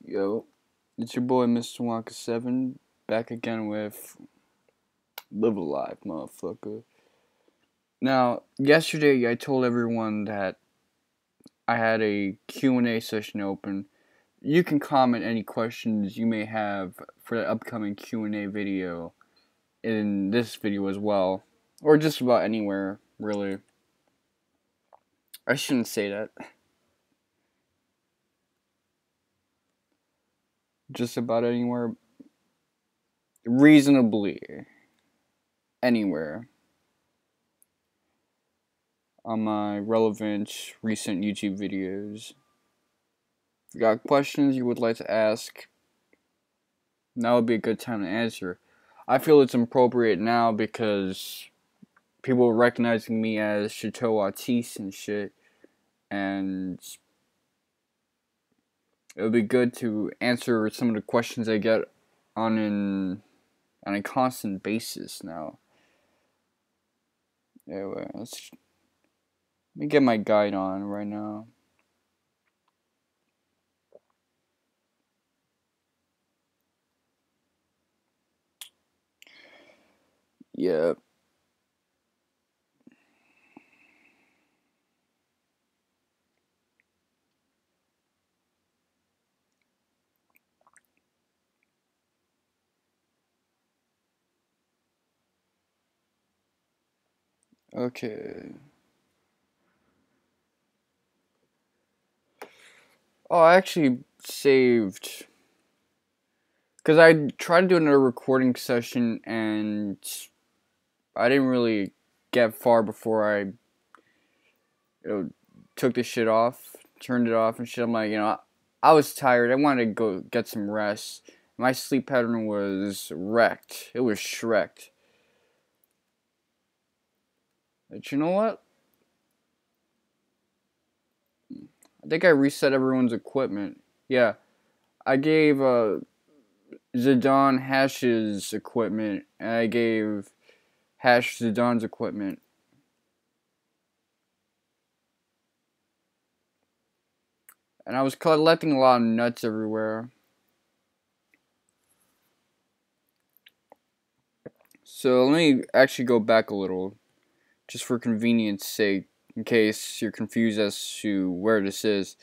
Yo, it's your boy Mr. Wonka7 back again with Live Alive, motherfucker. Now, yesterday I told everyone that I had a Q&A session open. You can comment any questions you may have for the upcoming Q&A video in this video as well, or just about anywhere, really. I shouldn't say that. Just about anywhere. Reasonably anywhere. On my relevant recent YouTube videos. If you got questions you would like to ask, now would be a good time to answer. I feel it's appropriate now because people are recognizing me as Chateau Artiste and shit, and it would be good to answer some of the questions I get on a constant basis now. Anyway, let me get my guide on right now. Yeah. Okay. Oh, I actually saved. Because I tried to do another recording session and I didn't really get far before I took the shit off, turned it off and shit. I'm like, I was tired. I wanted to go get some rest. My sleep pattern was wrecked. It was shreked. But you know what? I think I reset everyone's equipment. Yeah, I gave Zidane Hash's equipment, and I gave Hash Zidane's equipment. And I was collecting a lot of nuts everywhere. So let me actually go back a little, just for convenience sake, in case you're confused as to where this is.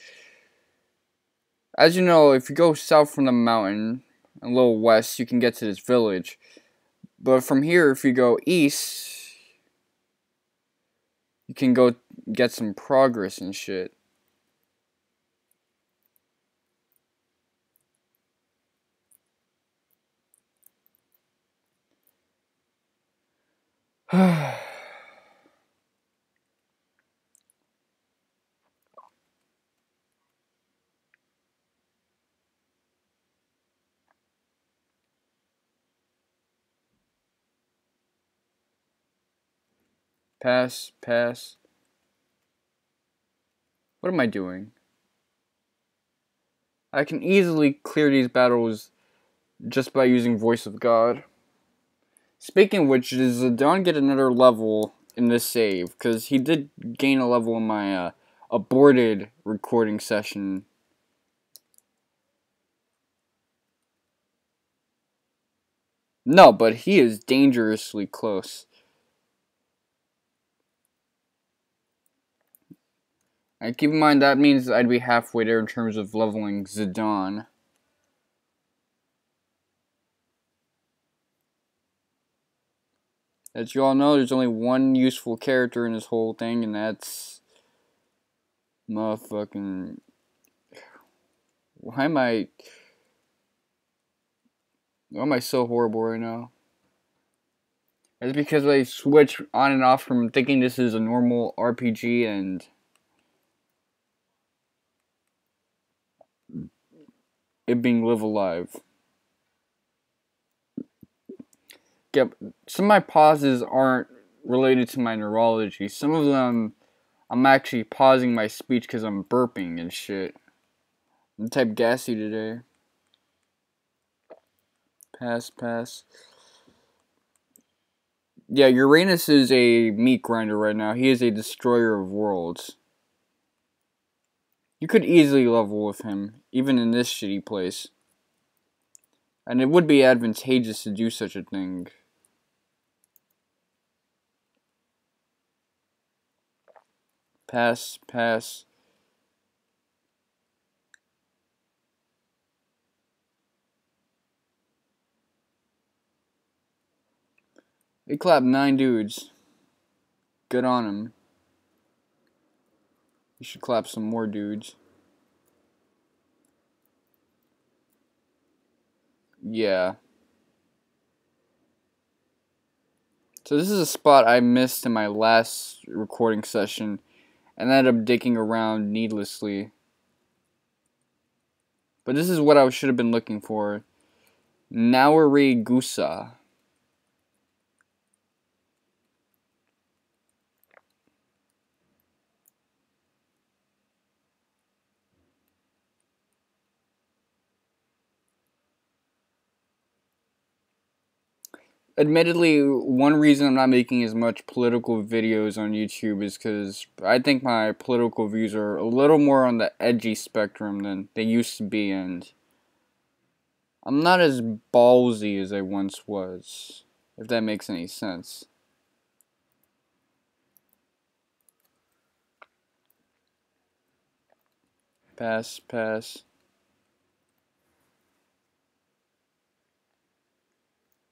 As you know, if you go south from the mountain, a little west, you can get to this village. But from here, if you go east, you can go get some progress and shit. Pass, pass. What am I doing? I can easily clear these battles just by using Voice of God. Speaking of which, does Zidane get another level in this save? Because he did gain a level in my aborted recording session. No, but he is dangerously close. And keep in mind that means I'd be halfway there in terms of leveling Zidane. As you all know, there's only one useful character in this whole thing, and that's motherfucking... Why am I so horrible right now? It's because I switch on and off from thinking this is a normal RPG and it being Live Alive. Yep, some of my pauses aren't related to my neurology. Some of them, I'm actually pausing my speech because I'm burping and shit. I'm type gassy today. Pass, pass. Yeah, Uranus is a meat grinder right now. He is a destroyer of worlds. You could easily level with him, even in this shitty place. And it would be advantageous to do such a thing. Pass, pass. They clapped 9 dudes. Good on him. You should clap some more dudes. Yeah. So this is a spot I missed in my last recording session and ended up digging around needlessly. But this is what I should have been looking for. Naori Gusa. Admittedly, one reason I'm not making as much political videos on YouTube is because I think my political views are a little more on the edgy spectrum than they used to be, and I'm not as ballsy as I once was, if that makes any sense. Pass, pass.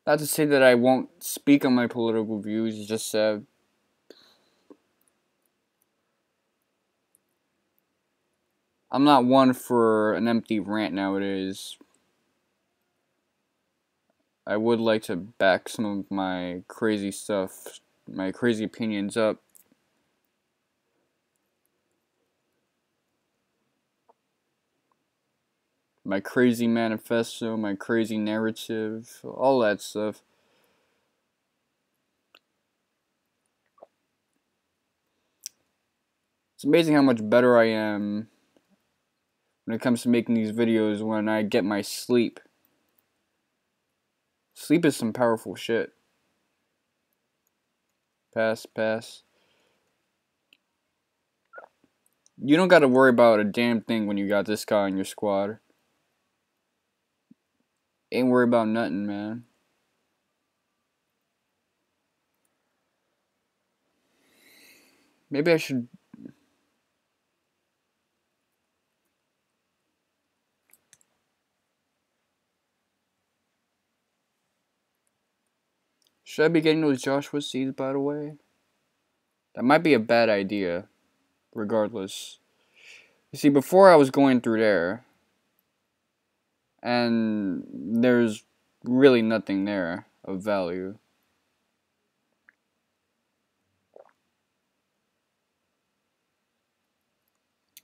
Not to say that I won't speak on my political views, just I'm not one for an empty rant nowadays. I would like to back some of my crazy stuff, my crazy opinions up. My crazy manifesto, my crazy narrative, all that stuff. It's amazing how much better I am when it comes to making these videos when I get my sleep. Sleep is some powerful shit. Pass, pass. You don't gotta worry about a damn thing when you got this guy on your squad. Ain't worry about nothing, man. Maybe I should... Should I be getting those Joshua seeds, by the way? That might be a bad idea, regardless. You see, before I was going through there, and there's really nothing there of value.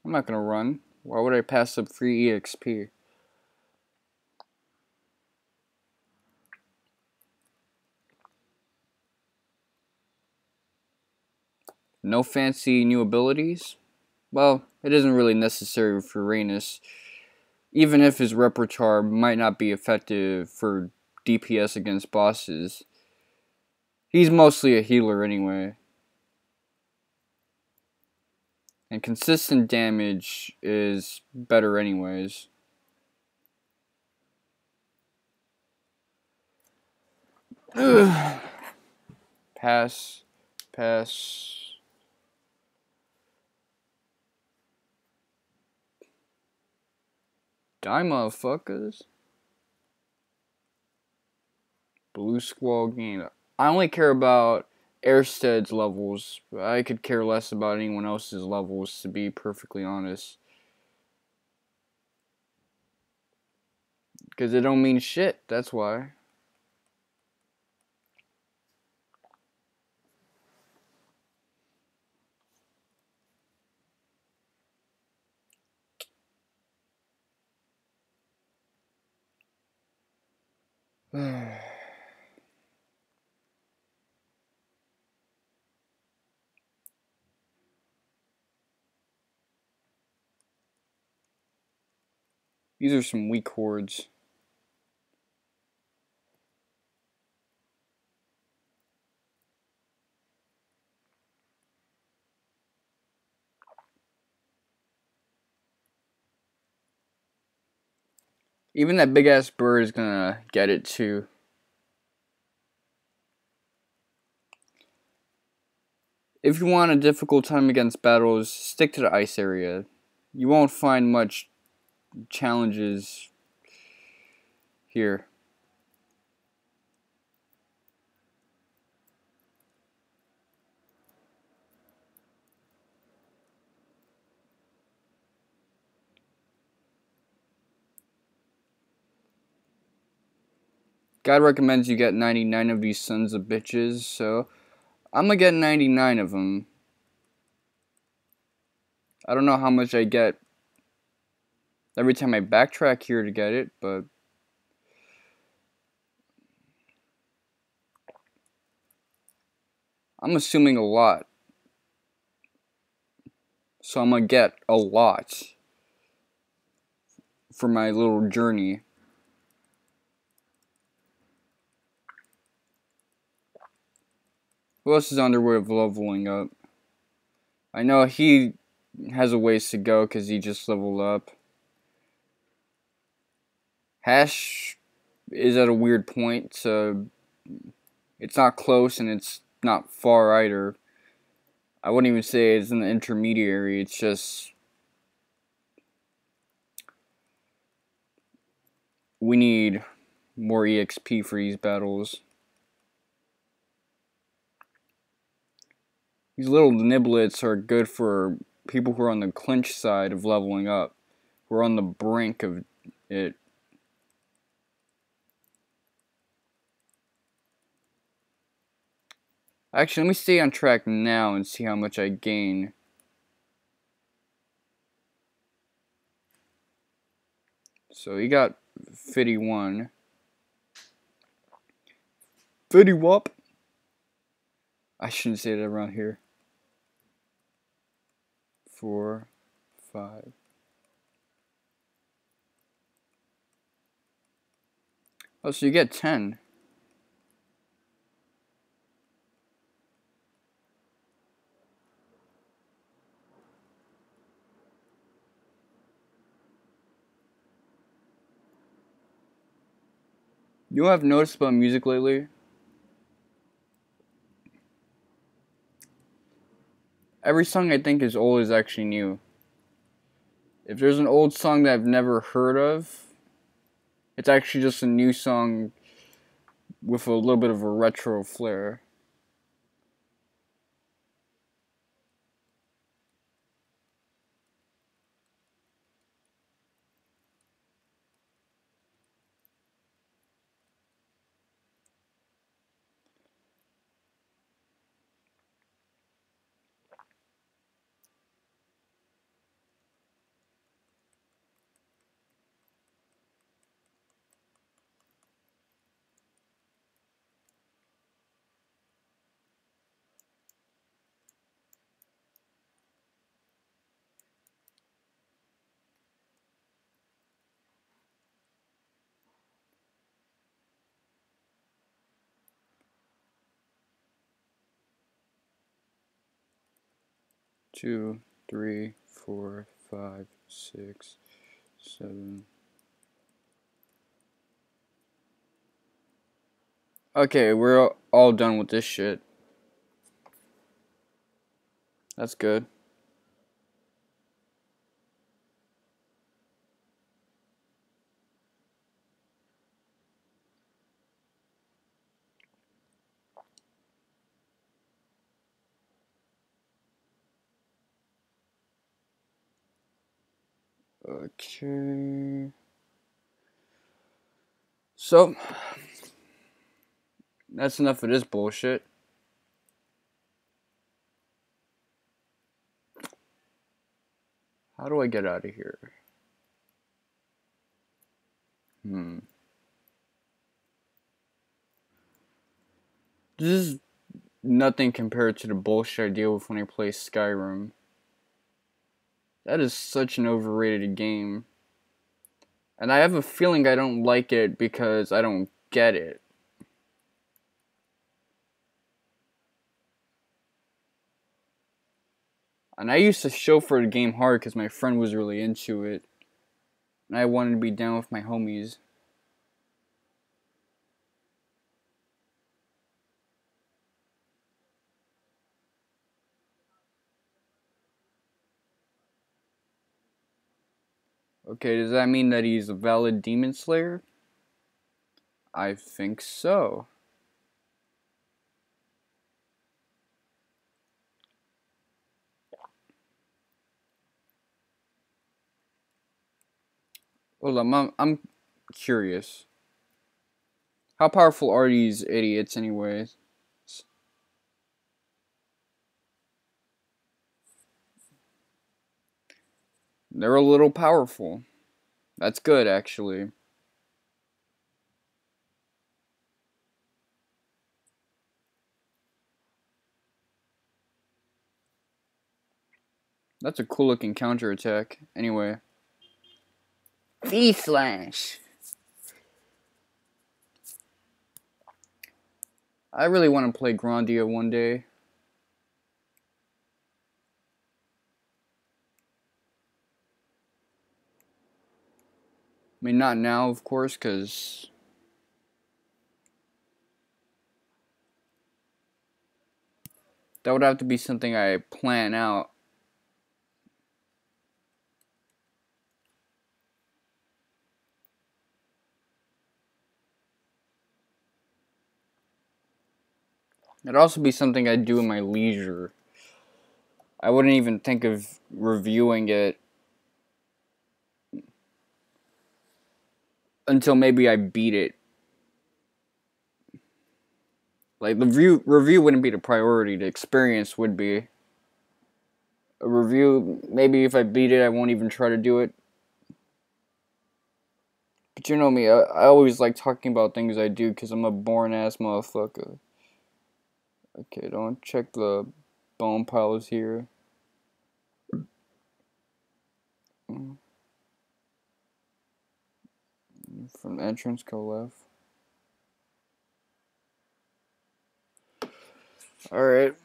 I'm not gonna run. Why would I pass up free EXP? No fancy new abilities? Well, it isn't really necessary for Reynas, even if his repertoire might not be effective for DPS against bosses. He's mostly a healer anyway. And consistent damage is better anyways. Pass. Pass. Die, motherfuckers. Blue Squall game. I only care about Airstead's levels. I could care less about anyone else's levels, to be perfectly honest. Because it don't mean shit, that's why. These are some weak hordes. Even that big ass bird is gonna get it too. If you want a difficult time against battles, stick to the ice area. You won't find much challenges here. God recommends you get 99 of these sons of bitches, so I'm gonna get 99 of them. I don't know how much I get every time I backtrack here to get it, but I'm assuming a lot. So I'm gonna get a lot for my little journey. Who else is on their way of leveling up? I know he has a ways to go because he just leveled up. Hash is at a weird point, so it's not close and it's not far either. I wouldn't even say it's an intermediary, it's just we need more EXP for these battles. These little niblets are good for people who are on the clinch side of leveling up. Who are on the brink of it. Actually, let me stay on track now and see how much I gain. So he got 51. 50 wop. I shouldn't say that around here. 4, 5. Oh, so you get 10. You have noticed about music lately? Every song I think is old is actually new. If there's an old song that I've never heard of, it's actually just a new song with a little bit of a retro flair. Two, 3, 4, 5, 6, 7. Okay, we're all done with this shit. That's good. Okay. So, that's enough of this bullshit. How do I get out of here? This is nothing compared to the bullshit I deal with when I play Skyrim. That is such an overrated game. And I have a feeling I don't like it because I don't get it. And I used to chauffeur the game hard because my friend was really into it. and I wanted to be down with my homies. Okay, does that mean that he's a valid demon slayer? I think so. Hold on, I'm curious. How powerful are these idiots anyways? They're a little powerful. That's good, actually. That's a cool looking counter attack. Anyway. V-Slash! I really want to play Grandia one day. I mean, not now, of course, because that would have to be something I plan out. It'd also be something I'd do in my leisure. I wouldn't even think of reviewing it until maybe I beat it. Like, the review wouldn't be the priority, the experience would be. A review, maybe if I beat it, I won't even try to do it. But you know me, I always like talking about things I do because I'm a boring-ass motherfucker. Okay, don't check the bone piles here. From the entrance, go left. Alright.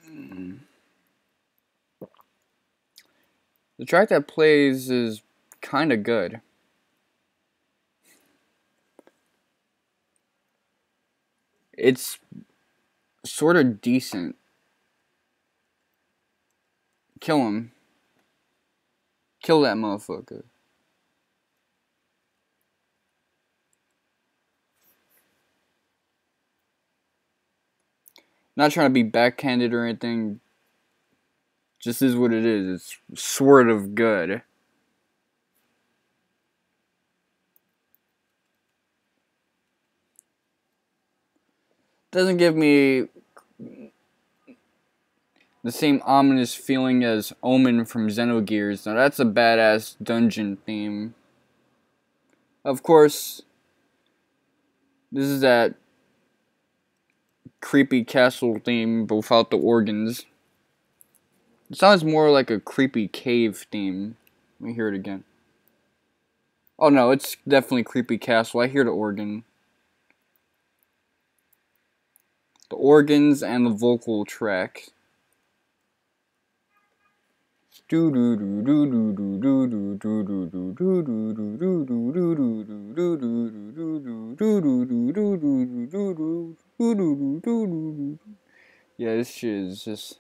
The track that plays is kinda good. It's sort of decent. Kill him. Kill that motherfucker. Not trying to be backhanded or anything. Just is what it is. It's sort of good. Doesn't give me the same ominous feeling as Omen from Xenogears. Now that's a badass dungeon theme. Of course, this is that creepy castle theme without the organs. It sounds more like a creepy cave theme. Let me hear it again. Oh no, it's definitely creepy castle. I hear the organ. The organs and the vocal track. Yeah, this shit is just...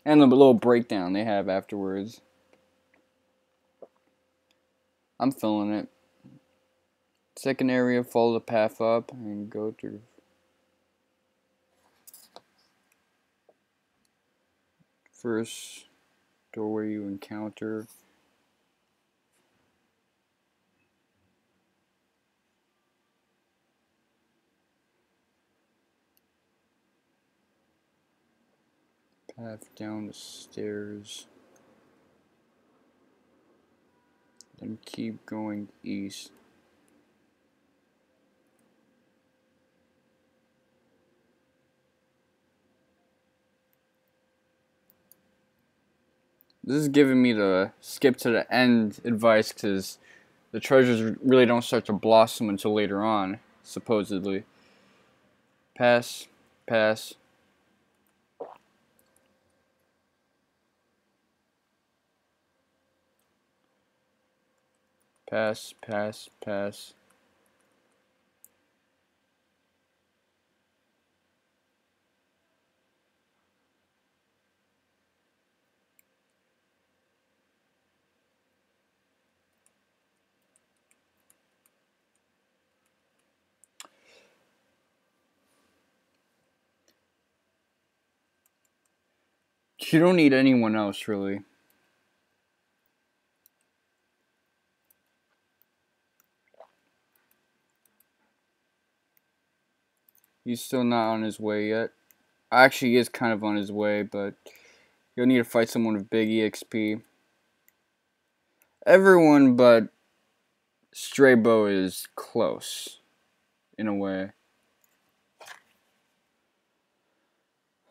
And the little breakdown they have afterwards. I'm feeling it. Second area, follow the path up and go through. First doorway you encounter. Path down the stairs. Then keep going east. This is giving me the skip to the end advice because the treasures really don't start to blossom until later on, supposedly. Pass, pass. Pass, pass, pass. You don't need anyone else, really. He's still not on his way yet. Actually, he is kind of on his way, but you'll need to fight someone with big EXP. Everyone but Strabo is close, in a way.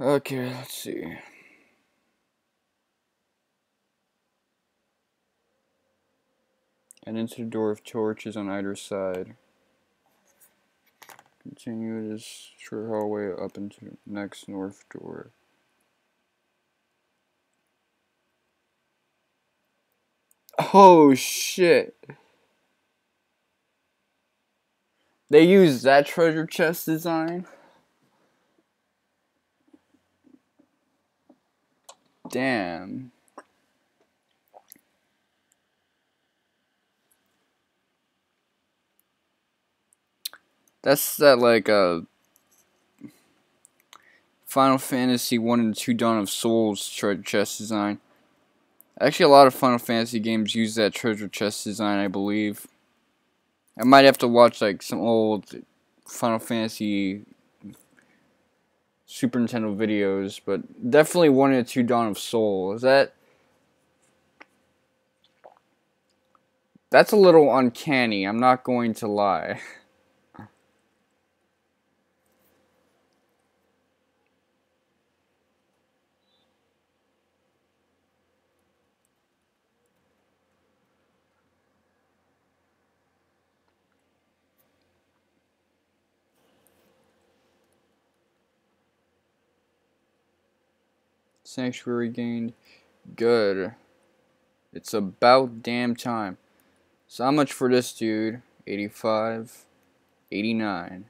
Okay, let's see. And into the door of torches on either side. Continue this short hallway up into the next north door. Oh shit! They used that treasure chest design? Damn. That's that like Final Fantasy 1 and 2 Dawn of Souls treasure chest design. Actually, a lot of Final Fantasy games use that treasure chest design, I believe. I might have to watch like some old Final Fantasy Super Nintendo videos, but definitely 1 and 2 Dawn of Soul. That's a little uncanny, I'm not going to lie. Sanctuary gained. Good. It's about damn time. So how much for this dude? 85, 89.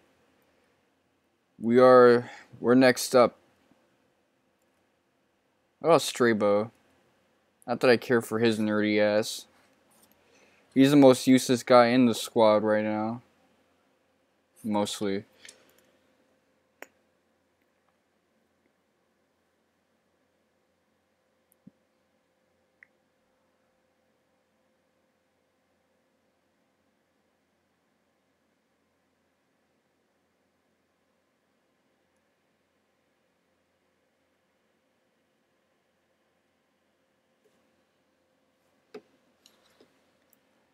We're next up. What about Strabo? Not that I care for his nerdy ass. He's the most useless guy in the squad right now. Mostly.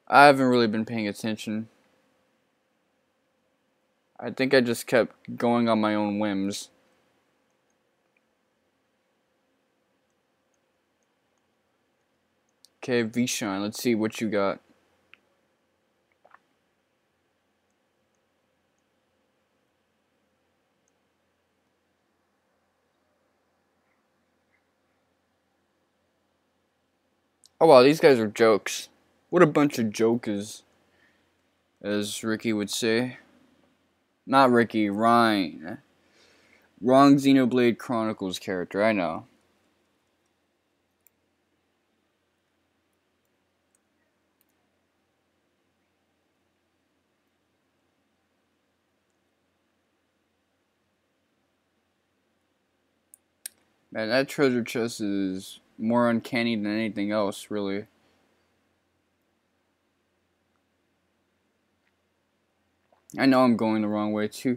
I haven't really been paying attention. I think I just kept going on my own whims. Okay, V-Shine, let's see what you got. Oh wow, these guys are jokes. What a bunch of jokers, as Ricky would say. Not Ricky, Ryan. Wrong Xenoblade Chronicles character, I know. Man, that treasure chest is more uncanny than anything else, really. I know I'm going the wrong way, too.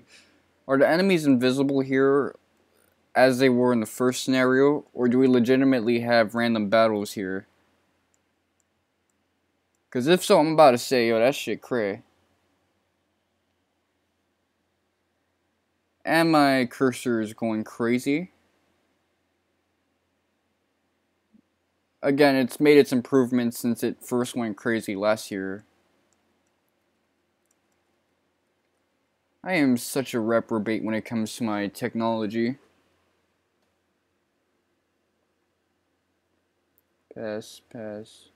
Are the enemies invisible here as they were in the first scenario, or do we legitimately have random battles here? Because if so, I'm about to say, yo, that shit cray. And my cursor is going crazy. Again, it's made its improvements since it first went crazy last year. I am such a reprobate when it comes to my technology. Pass, pass.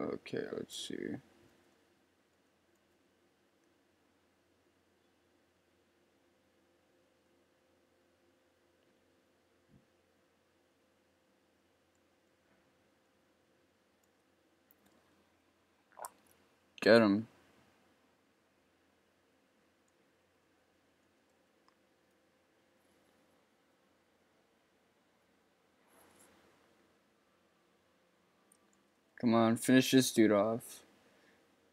Okay, let's see. Get him. Come on, finish this dude off.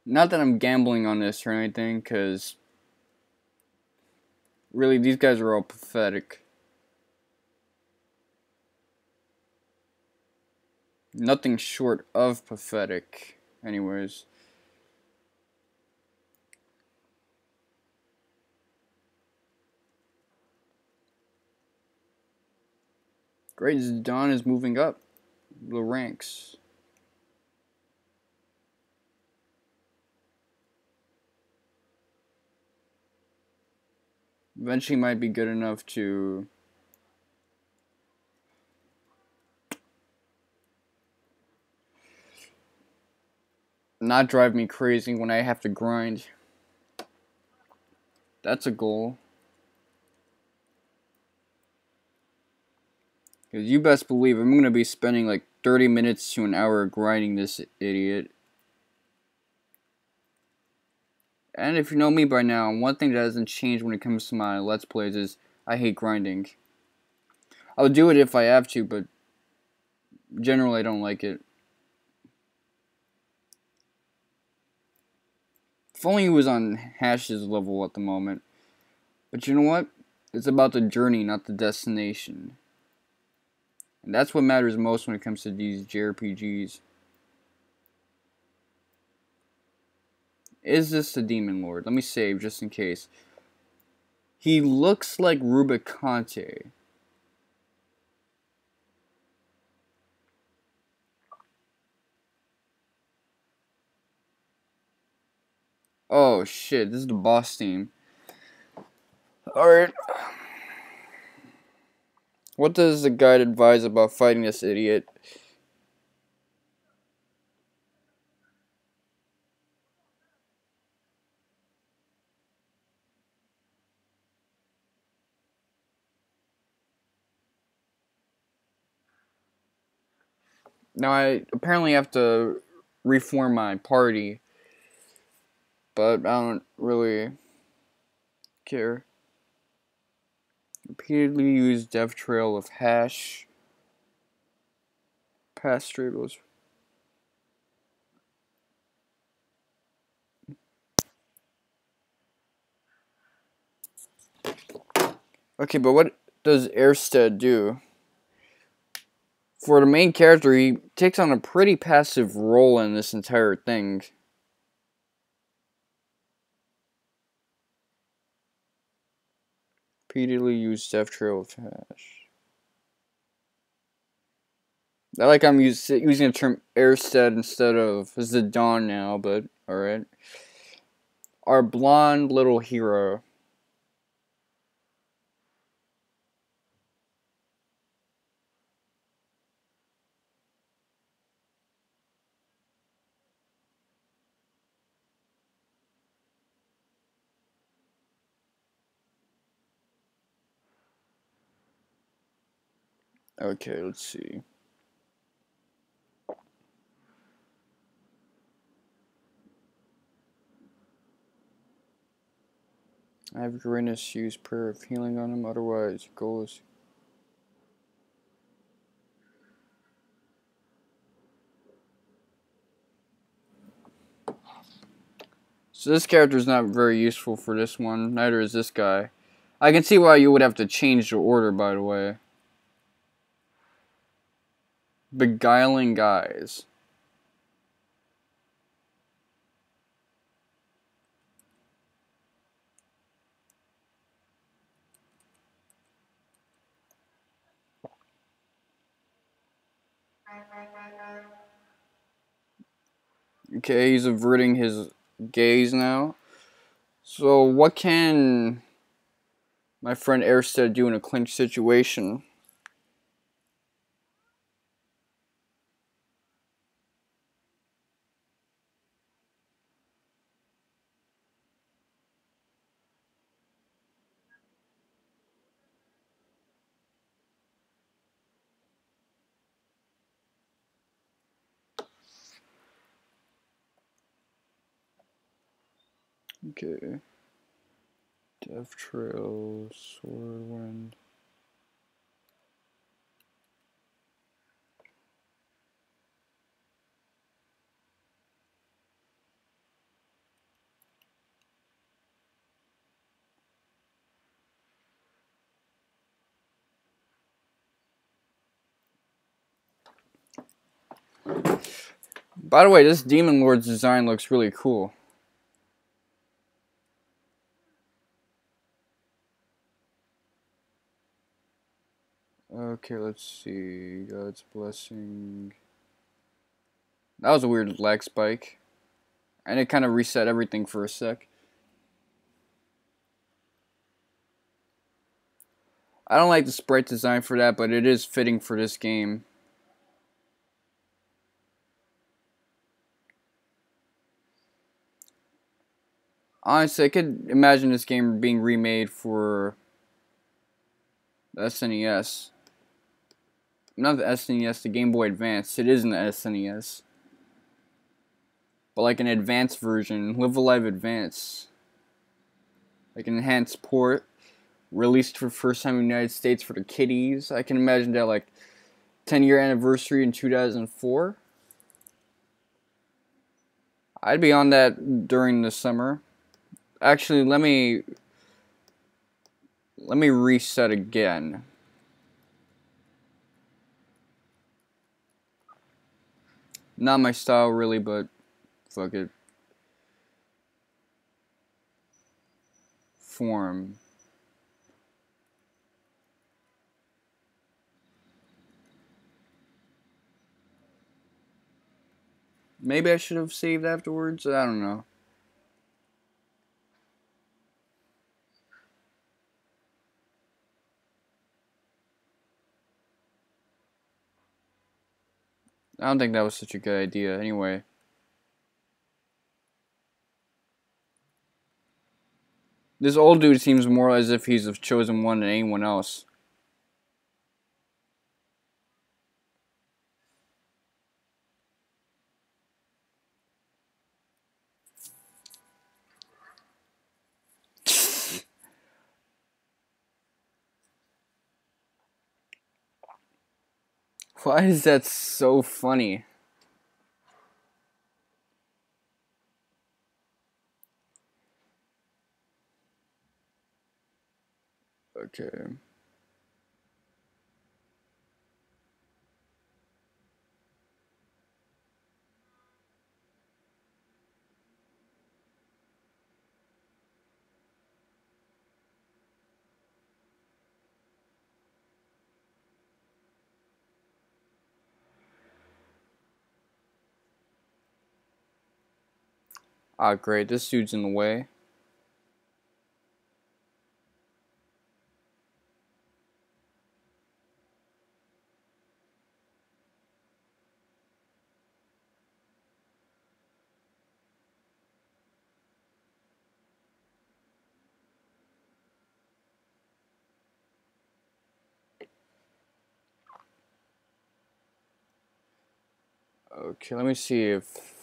Not that I'm gambling on this or anything, because really, these guys are all pathetic. Nothing short of pathetic, anyways. Great, Zidane is moving up the ranks. Eventually might be good enough to not drive me crazy when I have to grind. That's a goal. Because you best believe I'm going to be spending like 30 minutes to an hour grinding this idiot. And if you know me by now, one thing that hasn't changed when it comes to my Let's Plays is I hate grinding. I'll do it if I have to, but generally I don't like it. If only he was on Hash's level at the moment. But you know what? It's about the journey, not the destination. And that's what matters most when it comes to these JRPGs. Is this the Demon Lord? Let me save just in case. He looks like Rubicante. Oh shit, this is the boss team. Alright. What does the guide advise about fighting this idiot? Now I apparently have to reform my party, but I don't really care. Repeatedly use Death Trail of Hash. Past Stratos. Okay, but what does Erstead do? For the main character, he takes on a pretty passive role in this entire thing. Repeatedly use Death Trail of Hash. I like I'm using the term Erstead instead of Zidane now, but alright. Our blonde little hero. Okay, let's see. I have Uranus use Prayer of Healing on him, otherwise goal is... So this character is not very useful for this one, neither is this guy. I can see why you would have to change the order, by the way. Beguiling guys. Okay, he's averting his gaze now. So what can my friend Erstead do in a clinch situation? Okay. Death Trail, Swordwind. By the way, this Demon Lord's design looks really cool. Okay, let's see. God's Blessing. That was a weird lag spike. And it kind of reset everything for a sec. I don't like the sprite design for that, but it is fitting for this game. Honestly, I could imagine this game being remade for the SNES. Not the SNES, the Game Boy Advance. It is in the SNES. But like an advanced version, Live Alive Advance. Like an enhanced port, released for first time in the United States for the kiddies. I can imagine that like 10-year anniversary in 2004. I'd be on that during the summer. Actually, let me reset again. Not my style really, but fuck it. Form. Maybe I should have saved afterwards. I don't know. I don't think that was such a good idea. Anyway. This old dude seems more as if he's the chosen one than anyone else. Why is that so funny? Okay. Ah, great. This dude's in the way. Okay, let me see if...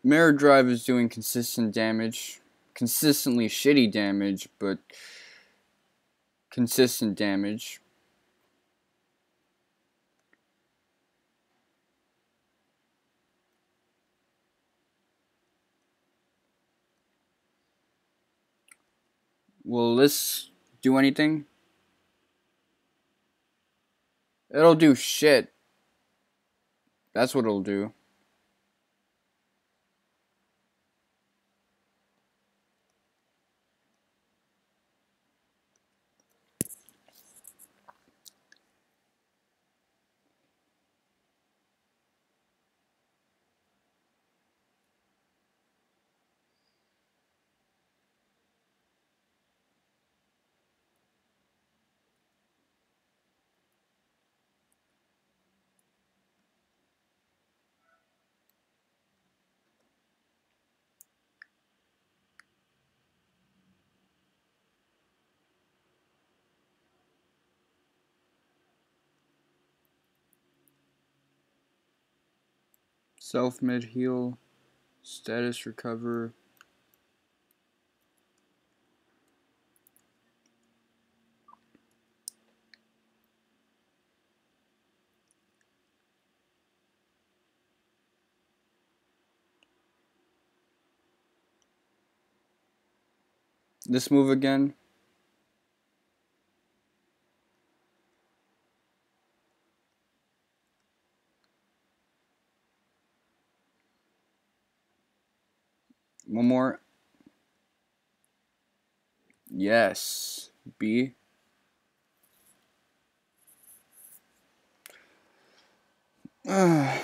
Mirror Drive is doing consistent damage. Consistently shitty damage, but consistent damage. Will this do anything? It'll do shit. That's what it'll do. Self-mid heal. Status recover. This move again. One more. Yes. B. It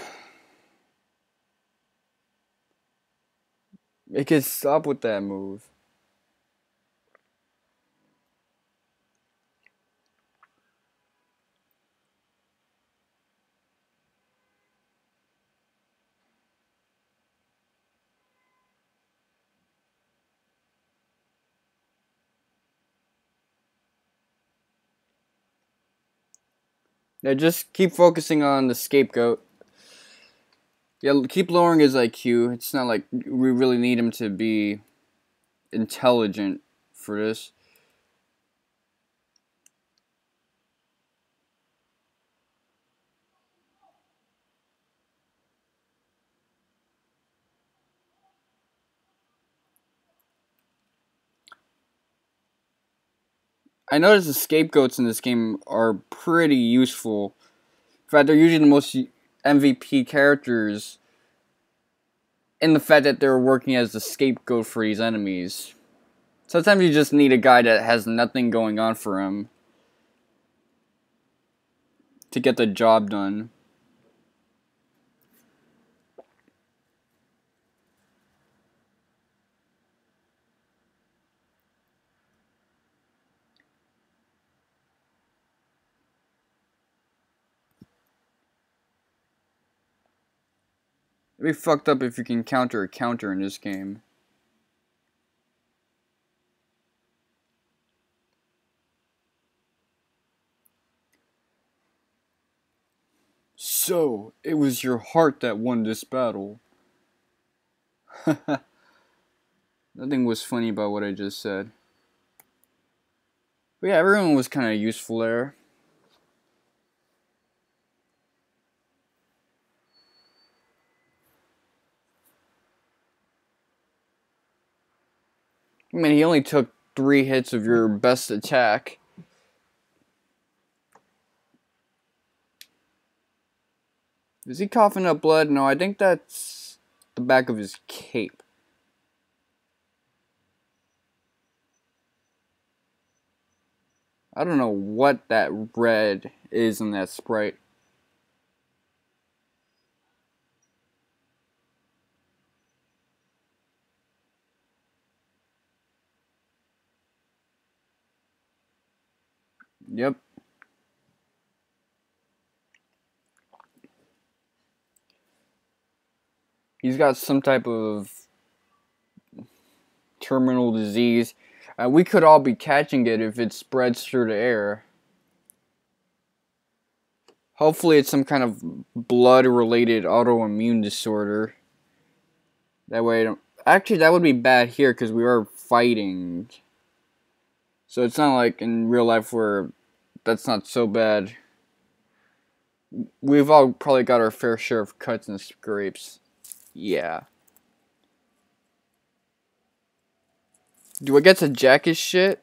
can stop with that move. Yeah, just keep focusing on the scapegoat. Yeah, keep lowering his IQ. It's not like we really need him to be intelligent for this. I noticed the scapegoats in this game are pretty useful. In fact, they're usually the most MVP characters in the fact that they're working as the scapegoat for these enemies. Sometimes you just need a guy that has nothing going on for him to get the job done. It'd be fucked up if you can counter a counter in this game. So, it was your heart that won this battle. Nothing was funny about what I just said. But yeah, everyone was kind of useful there. I mean, he only took 3 hits of your best attack. Is he coughing up blood? No, I think that's the back of his cape. I don't know what that red is in that sprite. Yep. He's got some type of terminal disease. We could all be catching it if it spreads through the air. Hopefully it's some kind of blood-related autoimmune disorder. That way I don't... Actually, that would be bad here because we are fighting. So it's not like in real life where that's not so bad. We've all probably got our fair share of cuts and scrapes. Yeah. Do I get to jack his shit?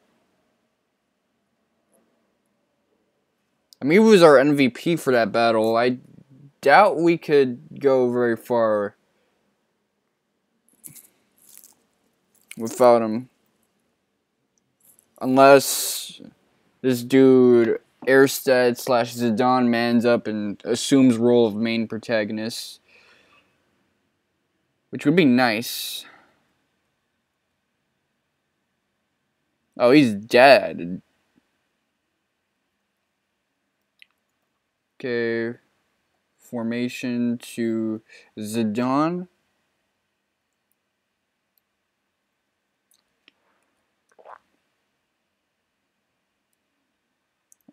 I mean, he was our MVP for that battle. I doubt we could go very far without him. Unless this dude, Erstad / Zidane, mans up and assumes role of main protagonist. Which would be nice. Oh, he's dead. Okay. Formation to Zidane.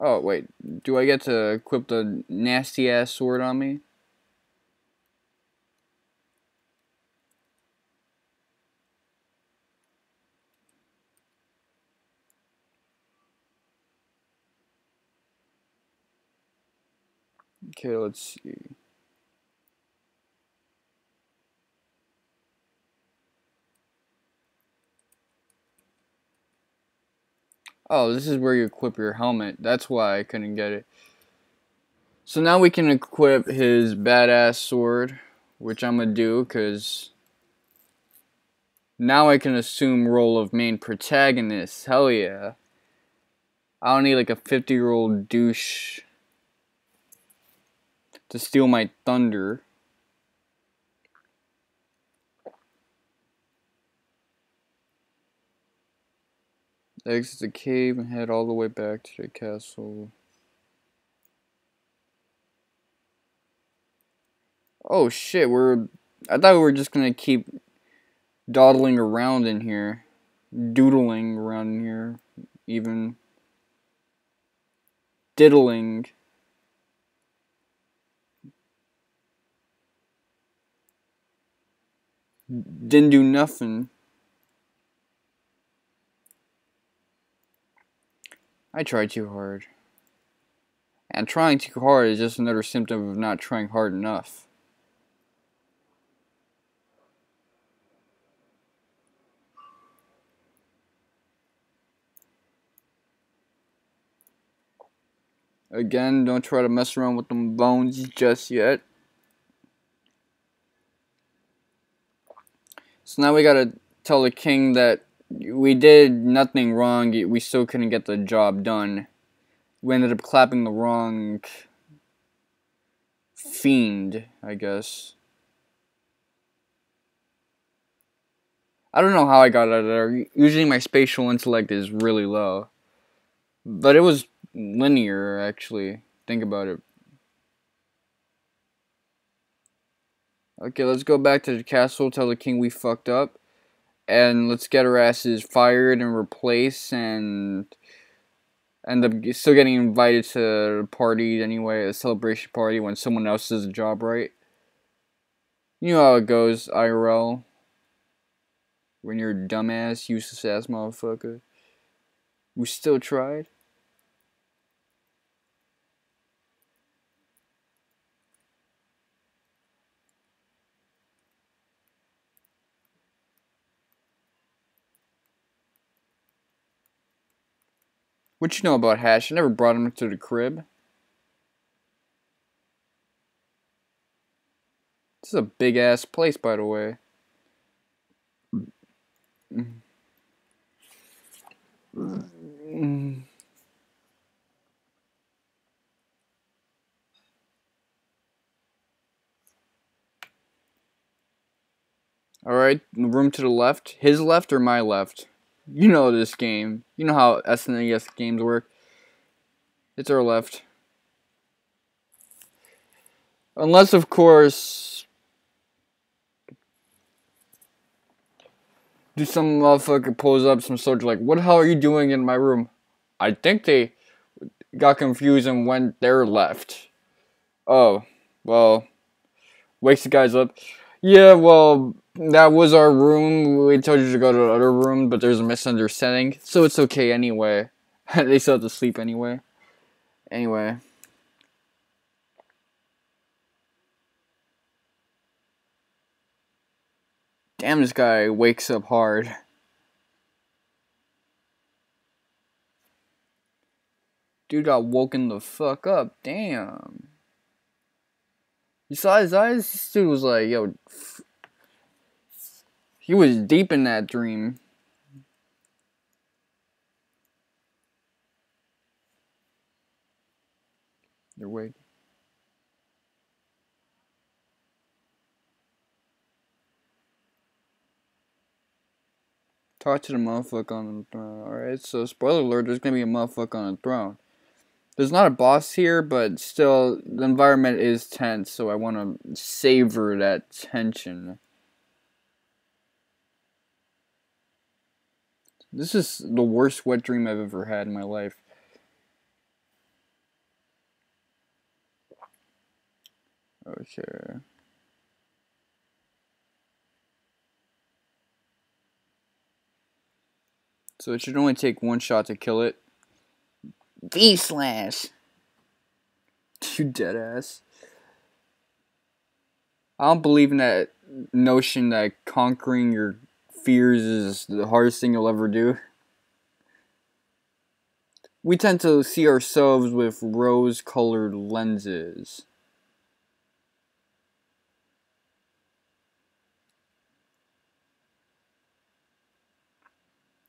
Oh, wait. Do I get to equip the nasty-ass sword on me? Okay, let's see. Oh, this is where you equip your helmet. That's why I couldn't get it. So now we can equip his badass sword, which I'm gonna do, because now I can assume role of main protagonist. Hell yeah. I don't need like a 50-year-old douche to steal my thunder. Exit the cave and head all the way back to the castle. Oh shit, I thought we were just gonna keep dawdling around in here. Doodling around in here. Even. Diddling. Didn't do nothing. I tried too hard. And trying too hard is just another symptom of not trying hard enough. Again, don't try to mess around with them bones just yet. So now we gotta tell the king that we did nothing wrong, we still couldn't get the job done. We ended up clapping the wrong fiend, I guess. I don't know how I got out of there. Usually my spatial intellect is really low. But it was linear, actually. Think about it. Okay, let's go back to the castle, tell the king we fucked up. And let's get our asses fired and replaced and end up still getting invited to the party anyway, a celebration party when someone else does the job right. You know how it goes, IRL. When you're a dumbass, useless ass motherfucker. We still tried. What you know about Hash? I never brought him to the crib. This is a big ass place, by the way. Alright, the room to the left. His left or my left? You know this game. You know how SNES games work. It's our left. Unless, of course, do some motherfucker pulls up some soldier like, what the hell are you doing in my room? I think they got confused and went their left. Oh, well, wakes the guys up. Yeah, well, that was our room. We told you to go to the other room, but there's a misunderstanding, so it's okay anyway. They still have to sleep anyway. Anyway. Damn, this guy wakes up hard. Dude got woken the fuck up. Damn. You saw his eyes? This dude was like, yo. He was deep in that dream. They're awake. Talk to the motherfucker on the throne. Alright, so spoiler alert, there's gonna be a motherfucker on the throne. There's not a boss here, but still, the environment is tense, so I want to savor that tension. This is the worst wet dream I've ever had in my life. Okay. So it should only take one shot to kill it. V-slash! You dead ass. I don't believe in that notion that conquering your fears is the hardest thing you'll ever do. We tend to see ourselves with rose-colored lenses.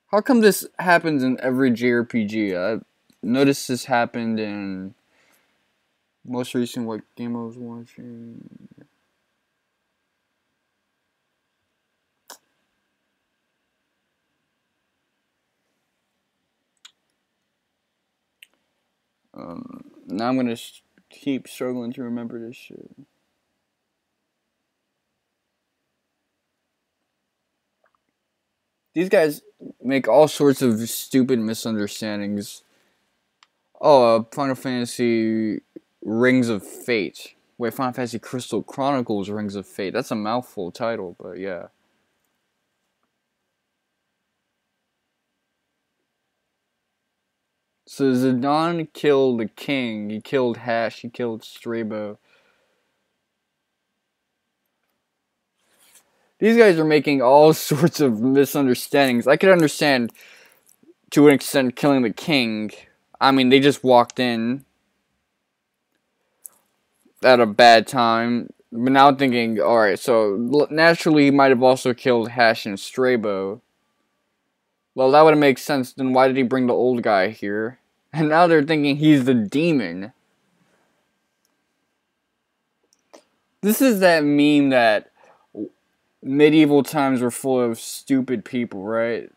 How come this happens in every JRPG? I noticed this happened in most recent what game I was watching. Now I'm gonna keep struggling to remember this shit. These guys make all sorts of stupid misunderstandings. Oh, Final Fantasy Rings of Fate. Wait, Final Fantasy Crystal Chronicles Rings of Fate. That's a mouthful title, but yeah. So Zidane killed the king. He killed Hash. He killed Strabo. These guys are making all sorts of misunderstandings. I could understand, to an extent, killing the king. I mean, they just walked in at a bad time. But now I'm thinking, alright, so naturally he might have also killed Hash and Strabo. Well, that would make sense. Then why did he bring the old guy here? And now they're thinking he's the demon. This is that meme that medieval times were full of stupid people, right?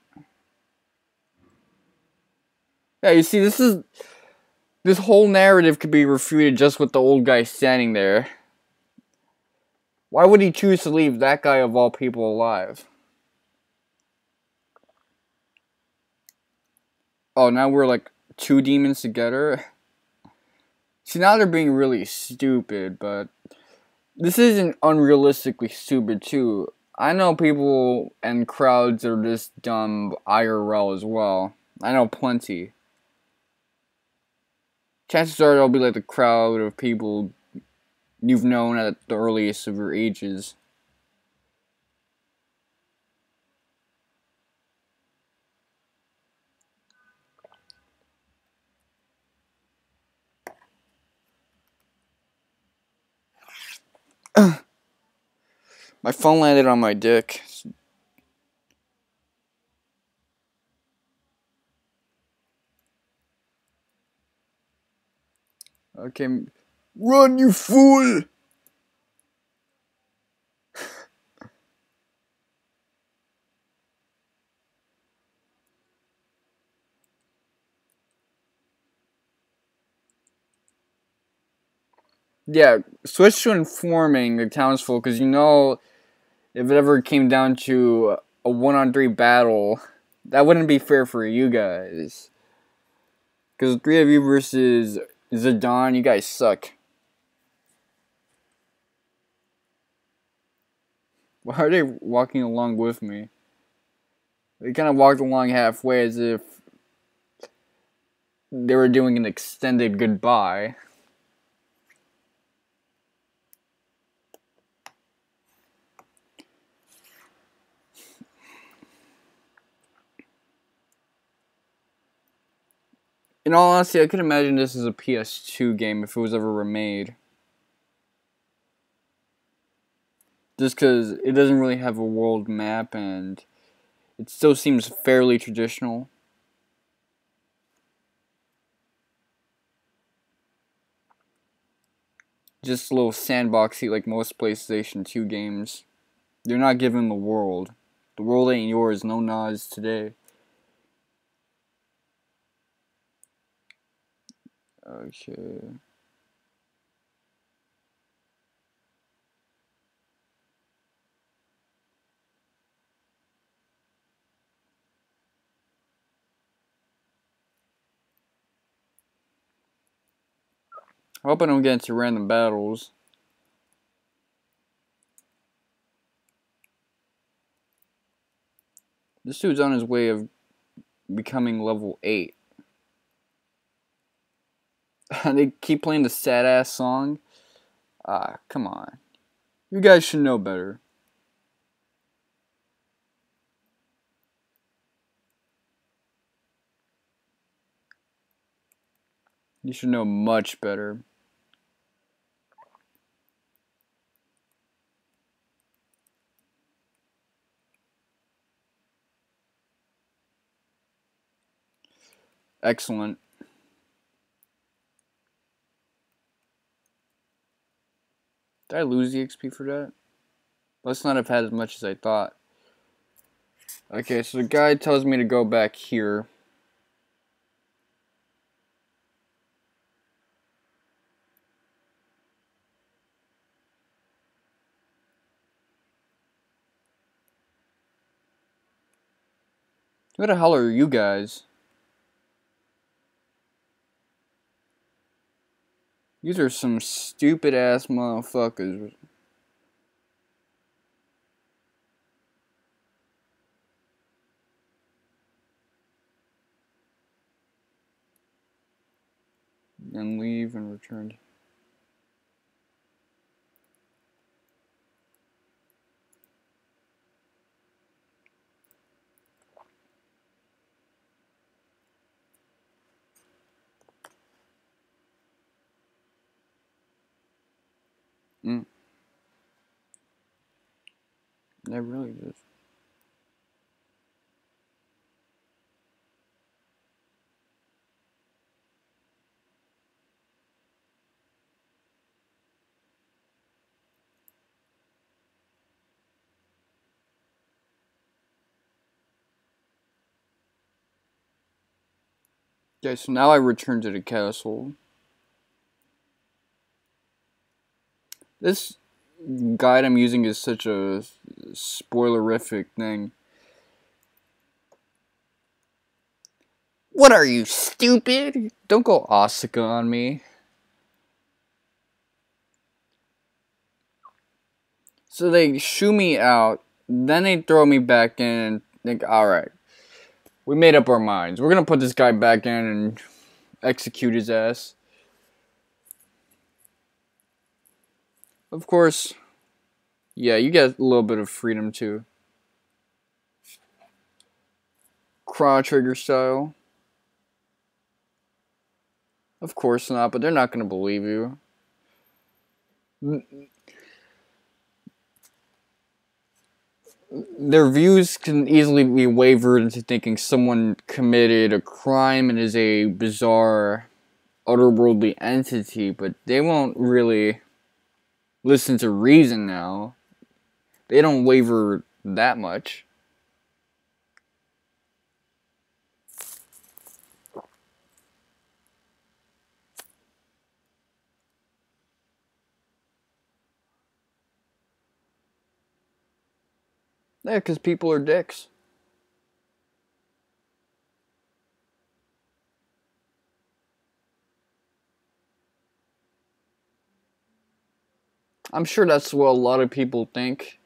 Yeah, you see, this whole narrative could be refuted just with the old guy standing there. Why would he choose to leave that guy of all people alive? Oh, now we're like two demons together? See, now they're being really stupid, but this isn't unrealistically stupid too. I know people and crowds are this dumb IRL as well. I know plenty. Chances are they'll be like the crowd of people you've known at the earliest of your ages. My phone landed on my dick. Okay, run, you fool! Yeah, switch to informing the townsfolk, because you know, if it ever came down to a 1-on-3 battle, that wouldn't be fair for you guys. Because 3 of you versus Zidane, you guys suck. Why are they walking along with me? They kind of walked along halfway as if they were doing an extended goodbye. In all honesty, I could imagine this as a PS2 game if it was ever remade. Just because it doesn't really have a world map and it still seems fairly traditional. Just a little sandboxy like most PlayStation 2 games. You're not given the world. The world ain't yours, no nods today. Okay. I hope I don't get into random battles. This dude's on his way of becoming level 8. They keep playing the sad ass song. Ah, come on. You guys should know better. You should know much better. Excellent. Did I lose the XP for that? Let's not have had as much as I thought. Okay, so the guy tells me to go back here. Who the hell are you guys? These are some stupid ass motherfuckers. And leave and return. Mm. That really is. Okay, so now I return to the castle. This guide I'm using is such a spoilerific thing. What are you, stupid? Don't go Asuka on me. So they shoo me out, then they throw me back in and think, alright, we made up our minds. We're gonna put this guy back in and execute his ass. Of course, yeah, you get a little bit of freedom too. Chrono Trigger style. Of course not, but they're not gonna believe you. Their views can easily be wavered into thinking someone committed a crime and is a bizarre, otherworldly entity, but they won't really listen to reason now. They don't waver that much. Yeah, because people are dicks. I'm sure that's what a lot of people think.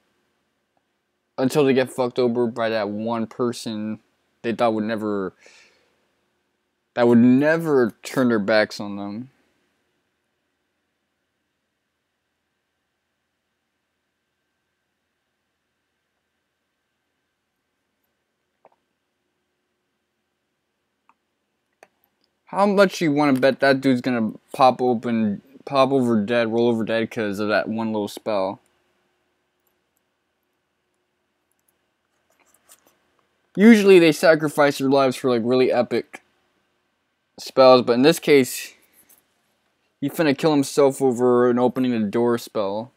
Until they get fucked over by that one person they thought would never... that would never turn their backs on them. How much you want to bet that dude's gonna pop over dead, roll over dead because of that one little spell? Usually they sacrifice their lives for like really epic spells, but in this case, he finna kill himself over an opening the door spell.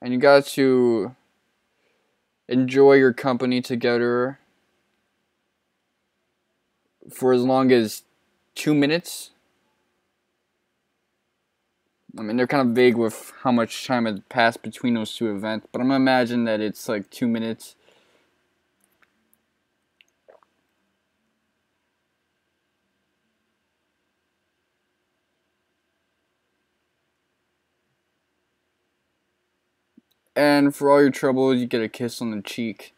And you got to enjoy your company together for as long as 2 minutes. I mean, they're kind of vague with how much time had passed between those two events, but I'm gonna imagine that it's like 2 minutes. And for all your troubles, you get a kiss on the cheek.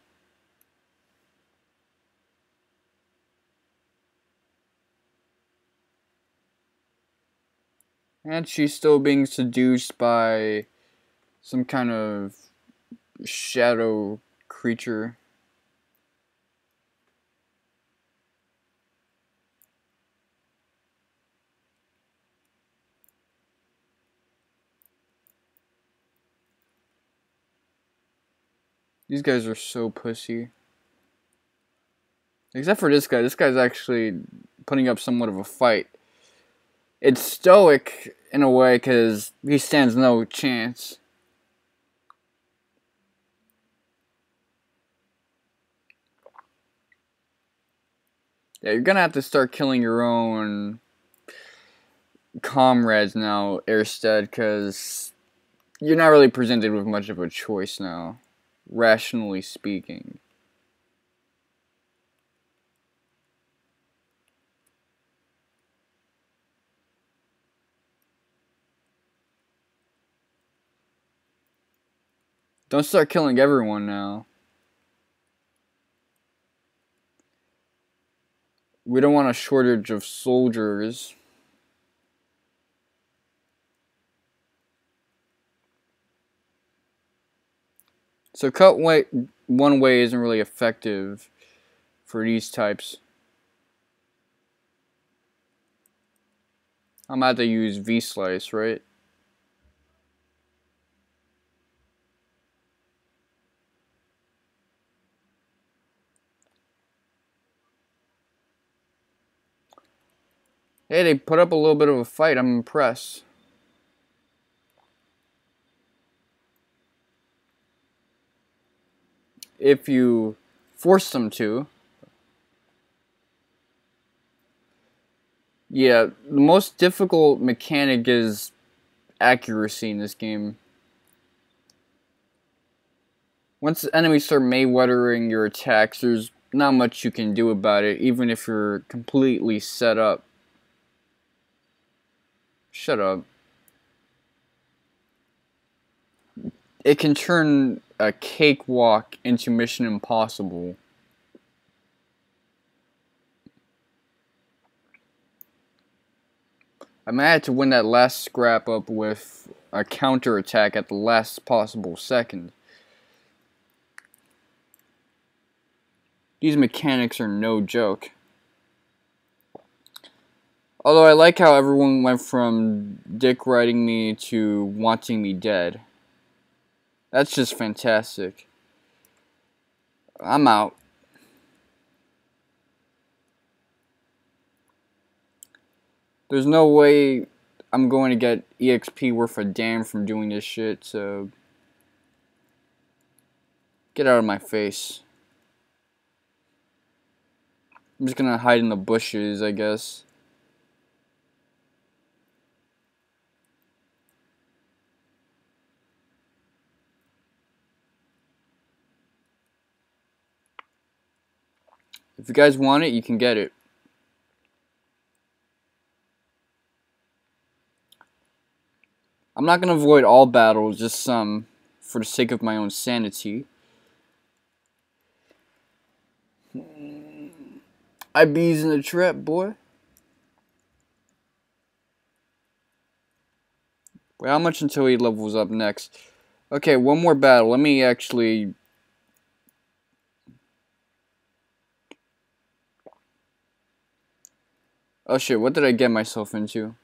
And she's still being seduced by some kind of shadow creature. These guys are so pussy. Except for this guy. This guy's actually putting up somewhat of a fight. It's stoic in a way because he stands no chance. Yeah, you're gonna have to start killing your own comrades now, Erstead, because you're not really presented with much of a choice now, rationally speaking. Don't start killing everyone now. We don't want a shortage of soldiers. So cut one way isn't really effective for these types. I'm about to use V-Slice, right? Hey, they put up a little bit of a fight. I'm impressed. If you force them to. Yeah, the most difficult mechanic is accuracy in this game. Once enemies start Mayweathering your attacks, there's not much you can do about it, even if you're completely set up. Shut up. It can turn a cakewalk into Mission Impossible. I might have to win that last scrap up with a counterattack at the last possible second. These mechanics are no joke. Although I like how everyone went from dick riding me to wanting me dead. That's just fantastic. I'm out. There's no way I'm going to get EXP worth a damn from doing this shit, so get out of my face. I'm just gonna hide in the bushes, I guess. If you guys want it, you can get it. I'm not gonna avoid all battles, just some, for the sake of my own sanity. I bees in the trap, boy. Wait, how much until he levels up next? Okay, one more battle. Let me actually... Oh shit, what did I get myself into?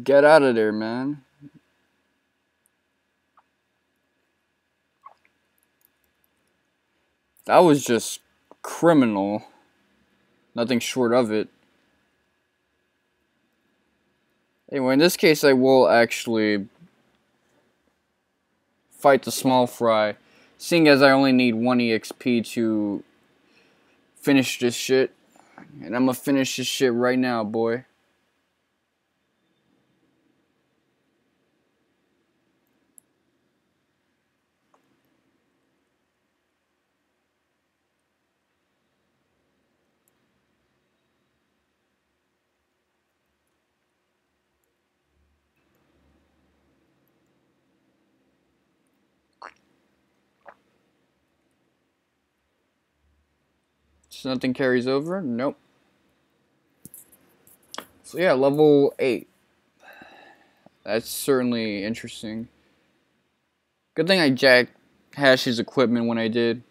Get out of there, man. That was just criminal. Nothing short of it. Anyway, in this case, I will actually fight the small fry, seeing as I only need 1 EXP to finish this shit. And I'm gonna finish this shit right now, boy. So nothing carries over? Nope. So yeah, level 8. That's certainly interesting. Good thing I jacked Hash's equipment when I did.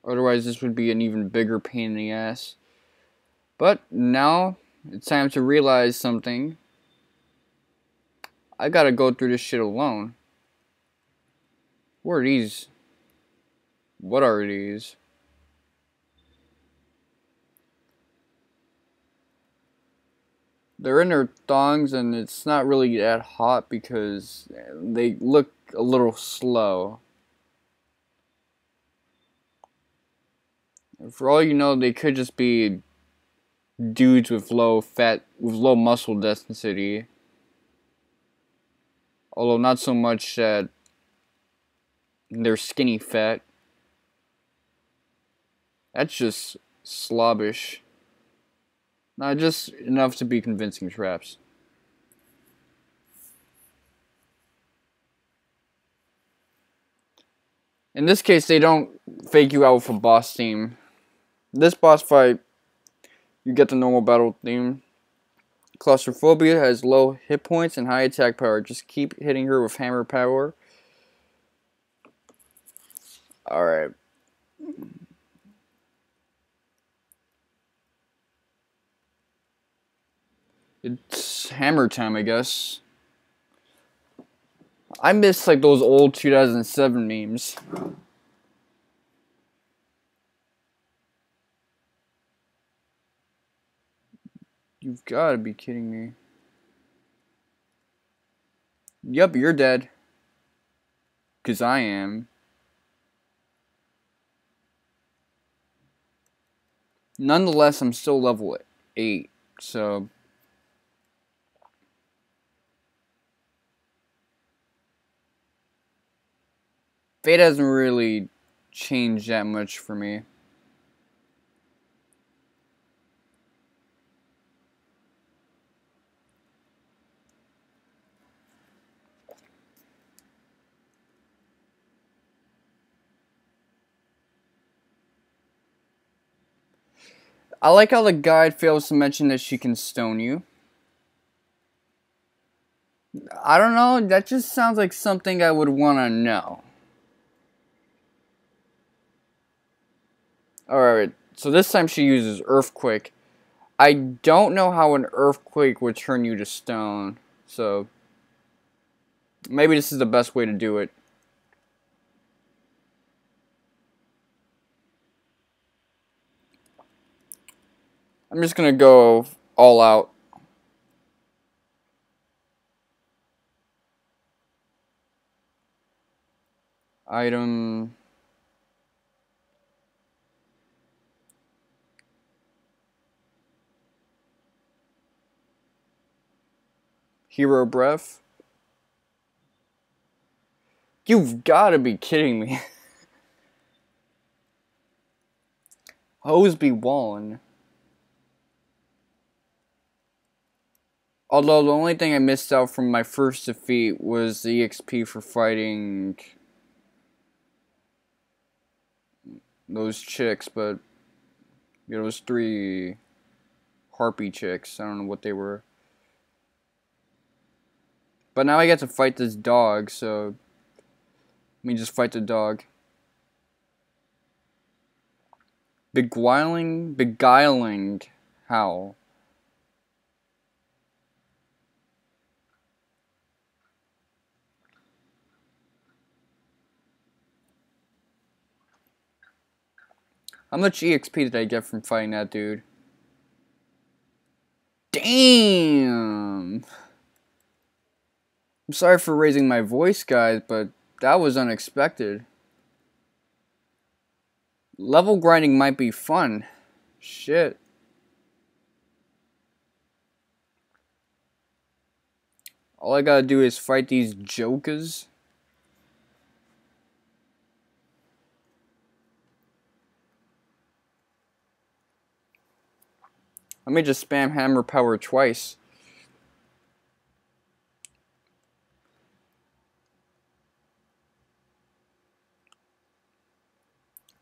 Otherwise, this would be an even bigger pain in the ass. But now, it's time to realize something. I gotta go through this shit alone. What are these? What are these? They're in their thongs and it's not really that hot because they look a little slow. For all you know, they could just be dudes with low muscle density. Although not so much that they're skinny fat. That's just slobbish. Not just enough to be convincing traps. In this case, they don't fake you out with a boss theme. This boss fight, you get the normal battle theme. Claustrophobia has low hit points and high attack power. Just keep hitting her with hammer power. Alright. It's hammer time, I guess. I miss like those old 2007 memes. You've got to be kidding me. Yup, you're dead. 'Cause I am. Nonetheless, I'm still level 8, so... Fate hasn't really changed that much for me. I like how the guide fails to mention that she can stone you. I don't know, that just sounds like something I would want to know. Alright, so this time she uses Earthquake. I don't know how an Earthquake would turn you to stone, so... Maybe this is the best way to do it. I'm just gonna go all out. Item... Hero Breath. You've gotta be kidding me. Hoseby Wallen. Although the only thing I missed out from my first defeat was the EXP for fighting those chicks, but you know, those 3 harpy chicks. I don't know what they were. But now I get to fight this dog, so let me just fight the dog. Beguiling howl. How much EXP did I get from fighting that dude? Damn! I'm sorry for raising my voice, guys, but that was unexpected. Level grinding might be fun. Shit. All I gotta do is fight these jokers. Let me just spam hammer power twice.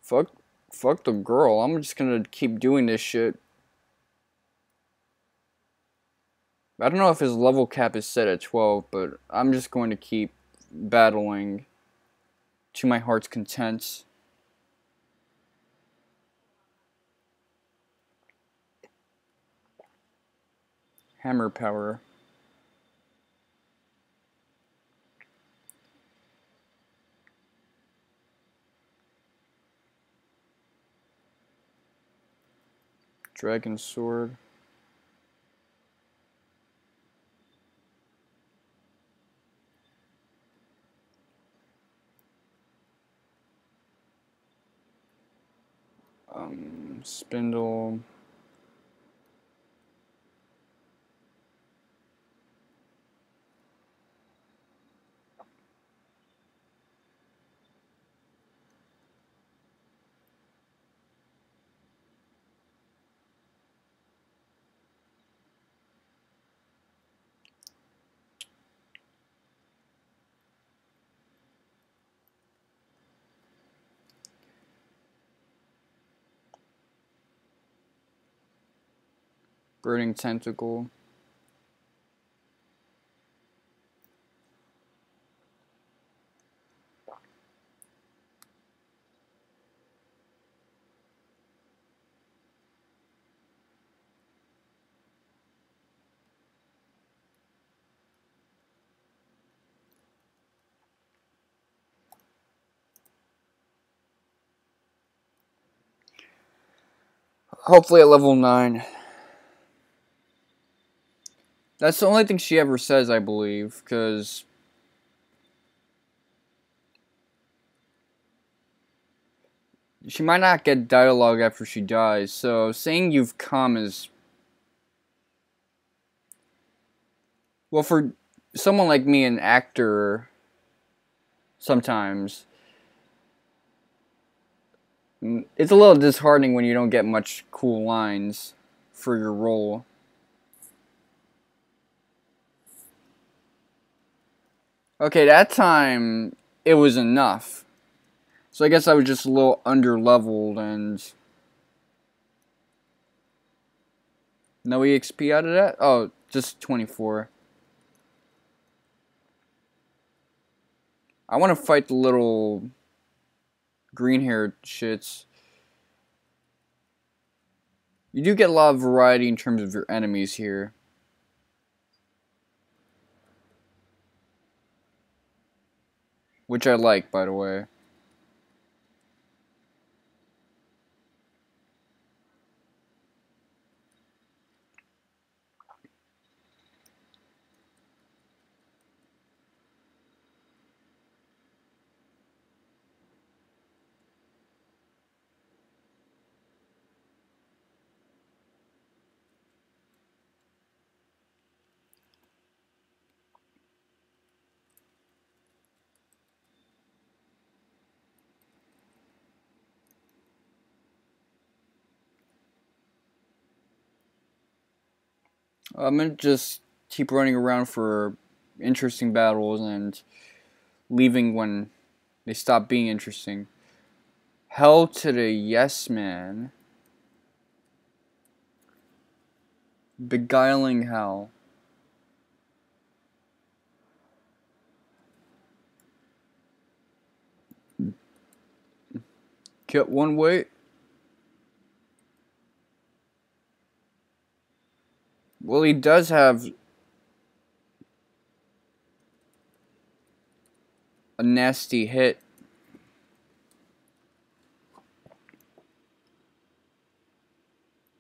Fuck, fuck the girl. I'm just gonna keep doing this shit. I don't know if his level cap is set at 12, but I'm just going to keep battling to my heart's content. Hammer power. Dragon sword. Spindle. Burning tentacle. Hopefully at level 9. That's the only thing she ever says, I believe, because she might not get dialogue after she dies, so saying you've come is... Well, for someone like me, an actor, sometimes, it's a little disheartening when you don't get much cool lines for your role. Okay, that time, it was enough. So I guess I was just a little under-leveled and... No EXP out of that? Oh, just 24. I want to fight the little green-haired shits. You do get a lot of variety in terms of your enemies here. Which I like, by the way. I'm gonna just keep running around for interesting battles and leaving when they stop being interesting. Hell to the yes man. Beguiling hell. Get one weight. Well, he does have a nasty hit.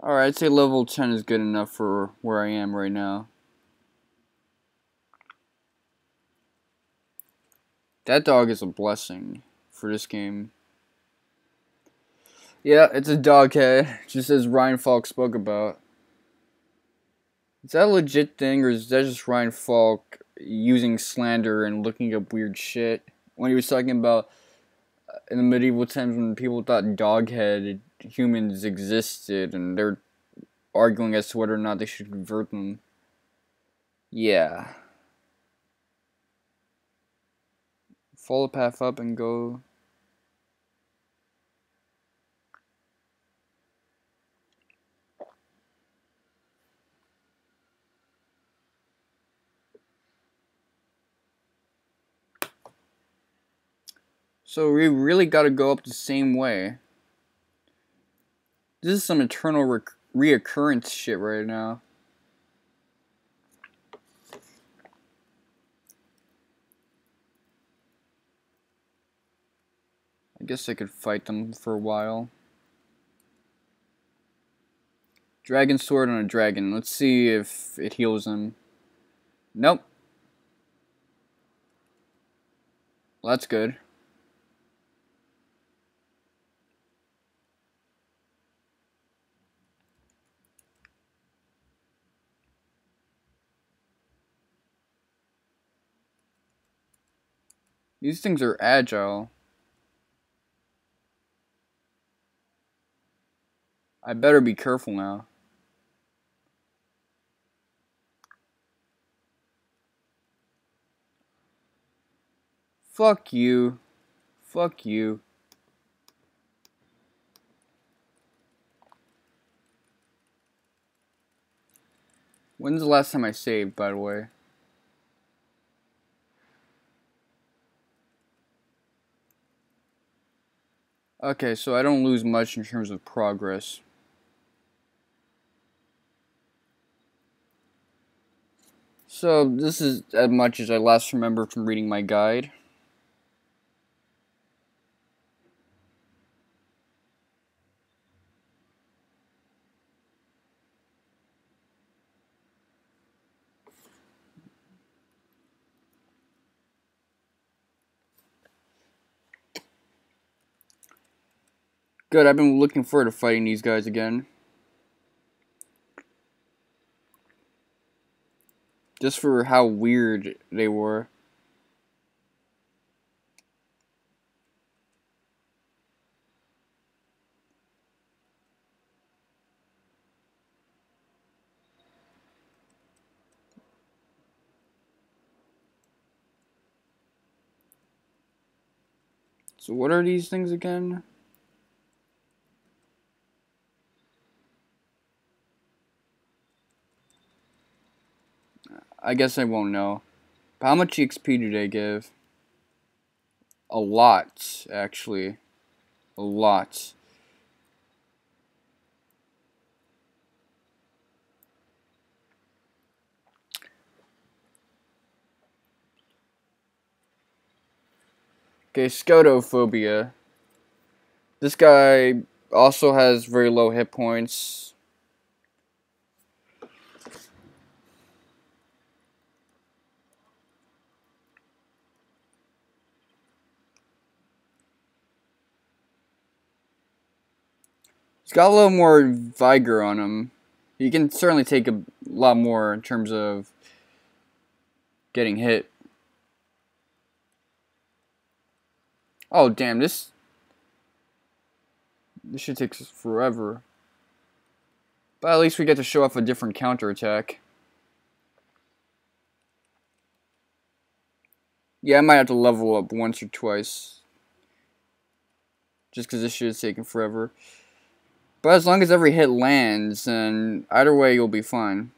Alright, I'd say level 10 is good enough for where I am right now. That dog is a blessing for this game. Yeah, it's a dog head, just as Ryan Falk spoke about. Is that a legit thing, or is that just Ryan Falk using slander and looking up weird shit? When he was talking about in the medieval times when people thought dog-headed humans existed, and they're arguing as to whether or not they should convert them. Yeah. Follow the path up and go. So we really gotta go up the same way. This is some eternal reoccurrence shit right now. I guess I could fight them for a while. Dragon sword on a dragon. Let's see if it heals him. Nope. Well, that's good. These things are agile. I better be careful now. Fuck you. Fuck you. When's the last time I saved, by the way? Okay, so I don't lose much in terms of progress. So, this is as much as I last remember from reading my guide. Good, I've been looking forward to fighting these guys again. Just for how weird they were. So what are these things again? I guess I won't know. But how much XP do they give? A lot, actually. A lot. Okay, Scotophobia. This guy also has very low hit points. He's got a little more vigor on him. He can certainly take a lot more in terms of getting hit. Oh, damn, this should take forever. But at least we get to show off a different counterattack. Yeah, I might have to level up once or twice. Just because this shit is taking forever. But as long as every hit lands, then either way you'll be fine.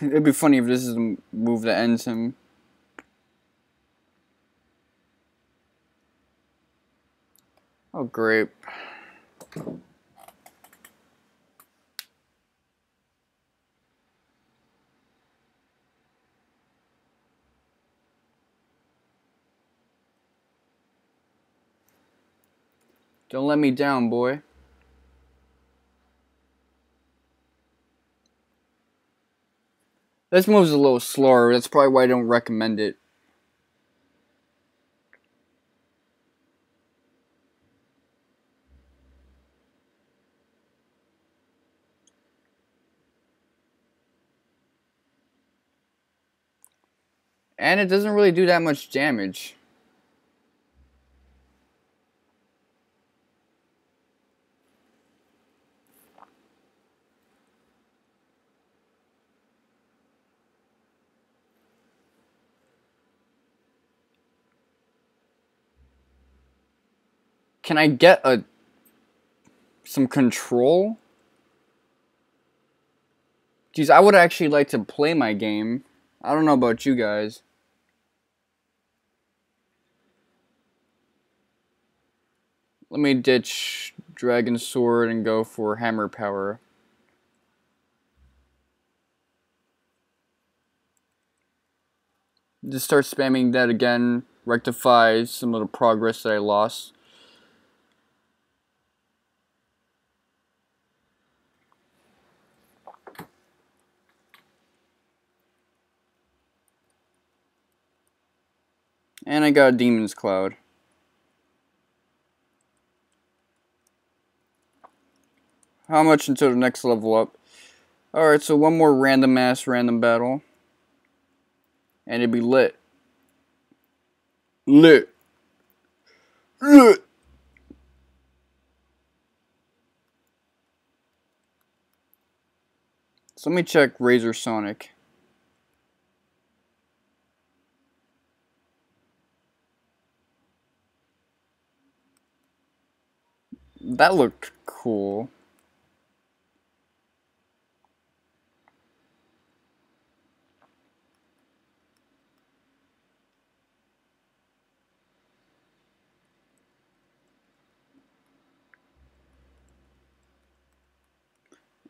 It'd be funny if this is the move that ends him. Oh, great. Don't let me down, boy. This move's a little slower. That's probably why I don't recommend it. And it doesn't really do that much damage. Can I get a some control. Geez, I would actually like to play my game. I don't know about you guys. Let me ditch Dragon Sword and go for Hammer Power. Just start spamming that again. Rectify some of the progress that I lost. And I got a Demon's Cloud. How much until the next level up? Alright, so one more random battle. And it'd be lit. Lit. Lit. So let me check Razor Sonic. That looked cool.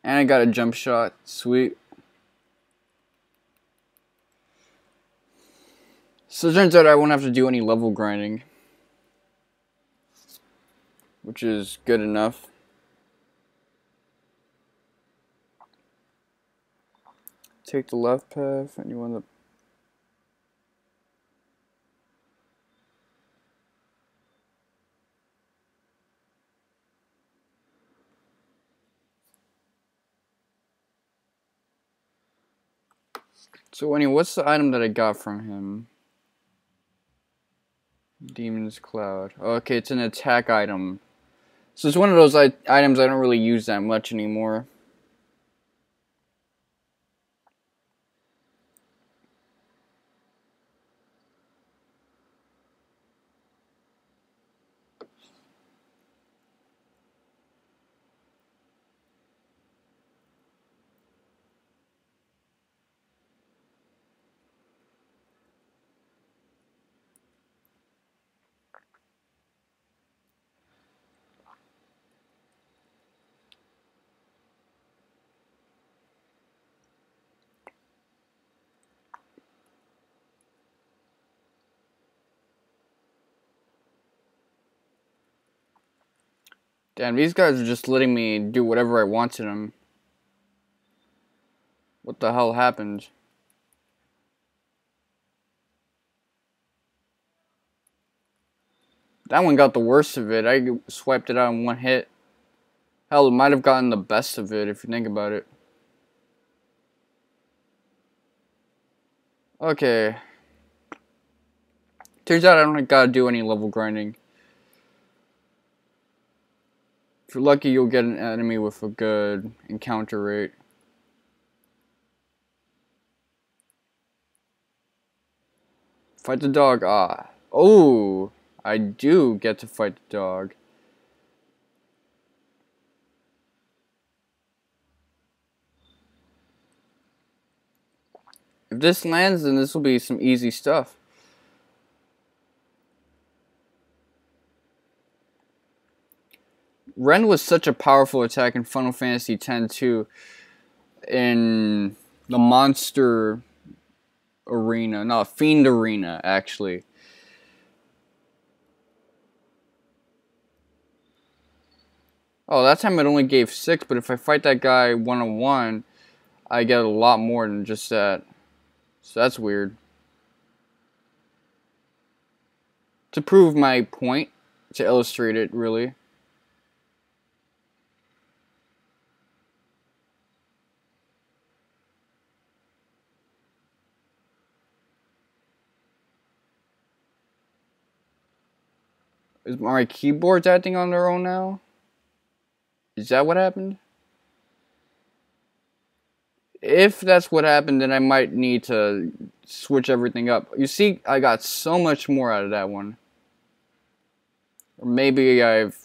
And I got a jump shot. Sweet. So it turns out I won't have to do any level grinding, which is good enough. Take the left path and you want to... So anyway, what's the item that I got from him? Demon's Cloud. Okay, it's an attack item. So it's one of those items I don't really use that much anymore. Damn, these guys are just letting me do whatever I want to them. What the hell happened? That one got the worst of it. I swiped it out in one hit. Hell, it might have gotten the best of it if you think about it. Okay. Turns out I don't gotta do any level grinding. If you're lucky, you'll get an enemy with a good encounter rate. Fight the dog. Ah. Oh, I do get to fight the dog. If this lands, then this will be some easy stuff. Ren was such a powerful attack in Final Fantasy X too. In the monster arena, no, fiend arena actually. Oh, that time it only gave 6, but if I fight that guy one-on-one, I get a lot more than just that. So that's weird. To prove my point, to illustrate it really. Is my keyboards acting on their own now? Is that what happened? If that's what happened, then I might need to switch everything up. You see, I got so much more out of that one. Or maybe I've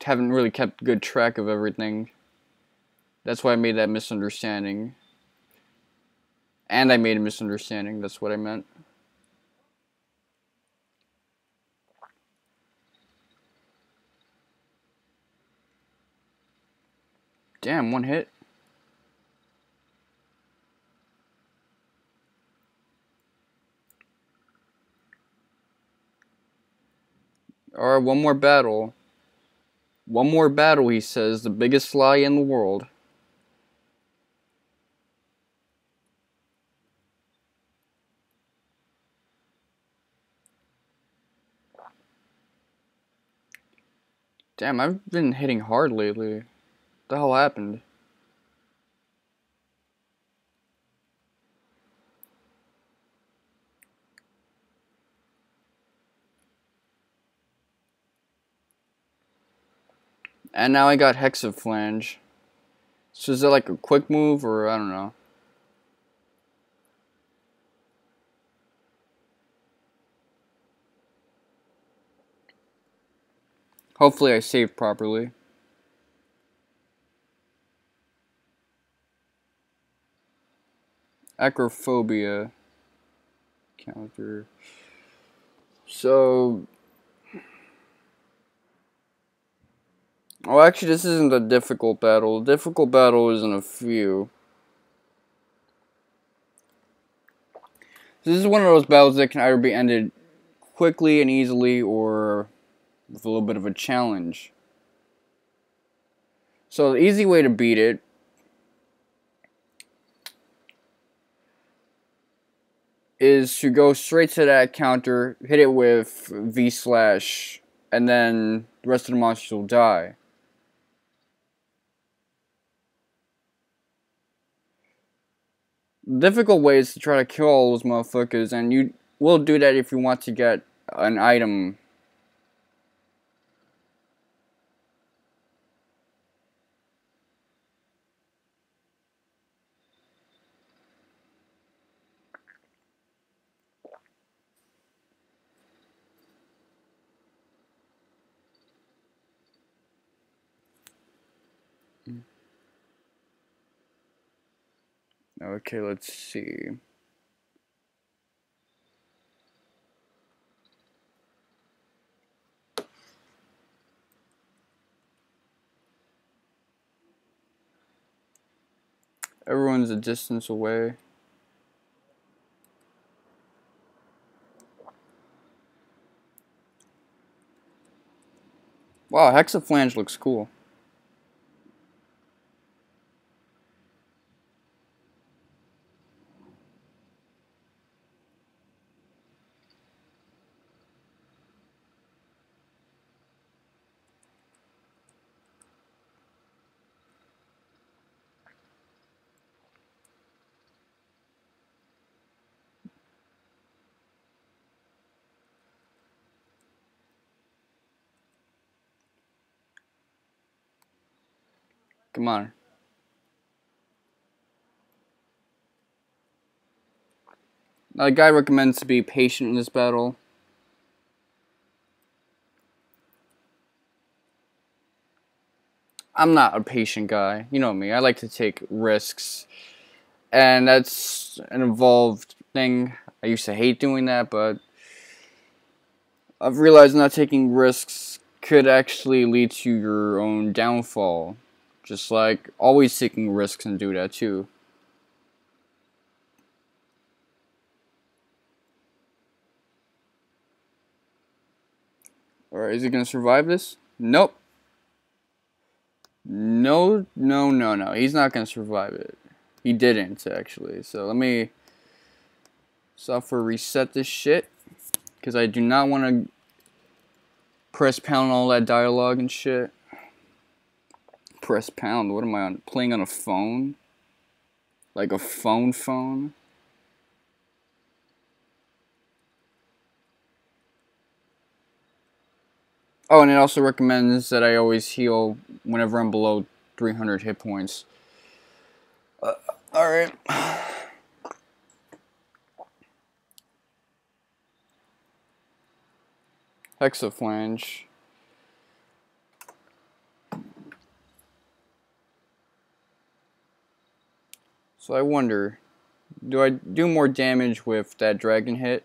haven't really kept good track of everything. That's why I made that misunderstanding. And I made a misunderstanding, that's what I meant. Damn, one hit. Alright, one more battle. One more battle, he says. The biggest lie in the world. Damn, I've been hitting hard lately. What the hell happened? And now I got Hexaflange. So is that like a quick move, or I don't know. Hopefully I saved properly. Acrophobia. Counter. So... Oh, actually, this isn't a difficult battle. The difficult battle is in a few. This is one of those battles that can either be ended quickly and easily, or with a little bit of a challenge. So the easy way to beat it is to go straight to that counter, hit it with V/, and then the rest of the monsters will die. The difficult way is to try to kill all those motherfuckers, and you will do that if you want to get an item. Okay, let's see. Everyone's a distance away. Wow, Hexaflange looks cool. Come on. Now, the guy recommends to be patient in this battle. I'm not a patient guy. You know me. I like to take risks. And that's an involved thing. I used to hate doing that, but I've realized not taking risks could actually lead to your own downfall. Just like always taking risks and do that too. Alright, is he gonna survive this? Nope. No, no, no, no. He's not gonna survive it. He didn't, actually. So let me software reset this shit. Because I do not want to press pound all that dialogue and shit. Press pound? What am I on? Playing on a phone? Like a phone? Oh, and it also recommends that I always heal whenever I'm below 300 hit points. Alright. Hexaflange. So I wonder, do I do more damage with that dragon hit?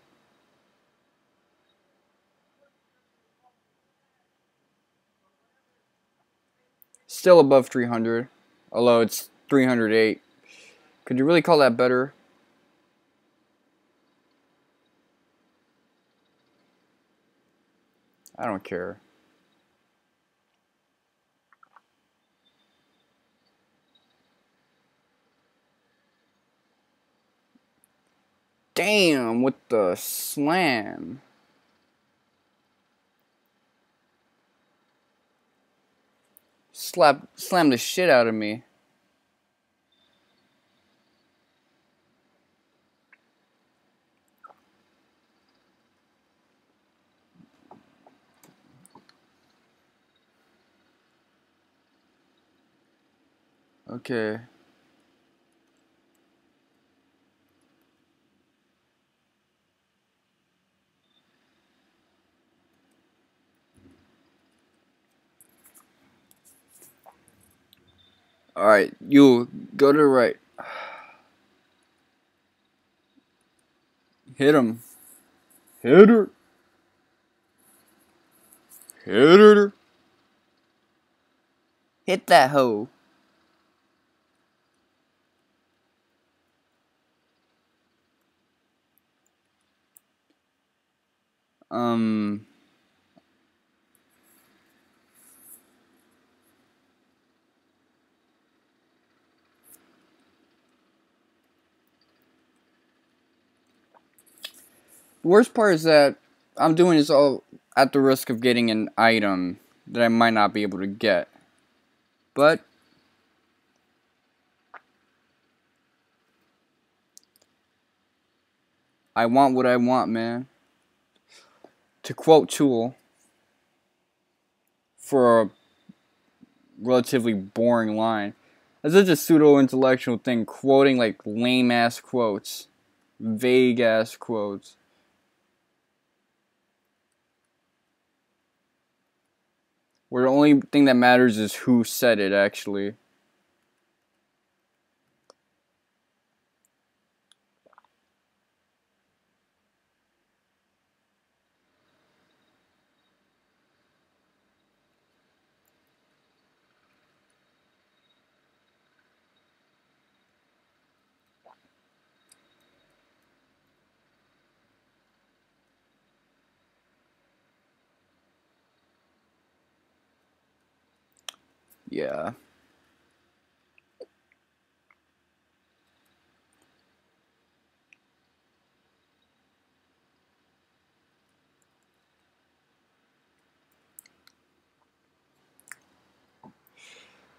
Still above 300, although it's 308. Could you really call that better? I don't care. Damn, with the slam. Slam the shit out of me. Okay. Alright, you go to the right. Hit him. Hit her. Hit her. Hit that hoe. Um. The worst part is that I'm doing this all at the risk of getting an item that I might not be able to get. But I want what I want, man. To quote Tool, for a relatively boring line, that's such a pseudo-intellectual thing, quoting like lame-ass quotes. Vague-ass quotes. Where the only thing that matters is who said it, actually. Yeah.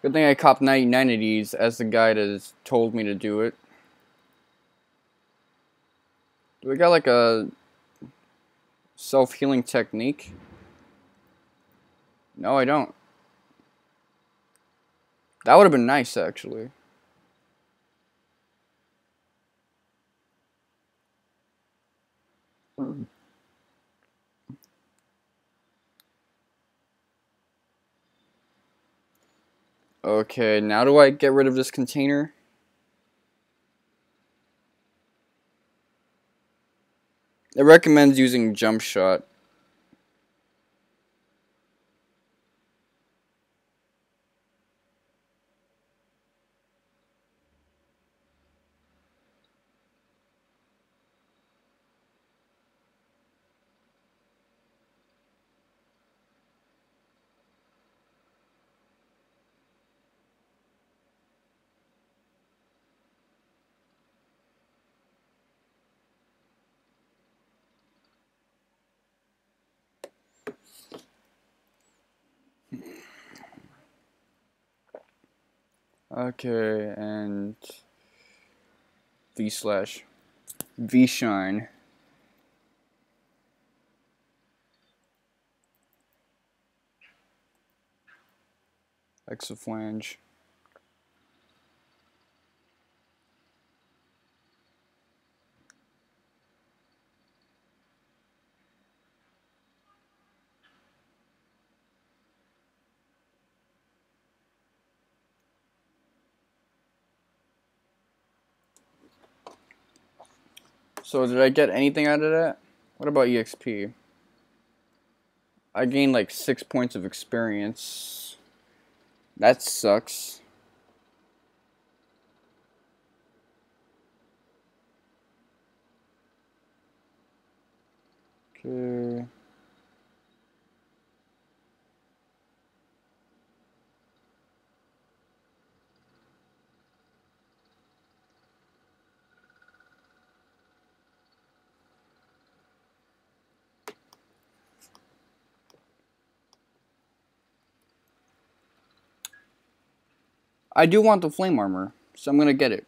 Good thing I copped 99 of these as the guide has told me to do it. Do we got like a self-healing technique? No, I don't. That would have been nice, actually. Okay, now do I get rid of this container? It recommends using jump shot. Okay, and V slash V shine. Exaflange. So did I get anything out of that? What about EXP? I gained like 6 points of experience. That sucks. Okay. I do want the flame armor, so I'm gonna get it.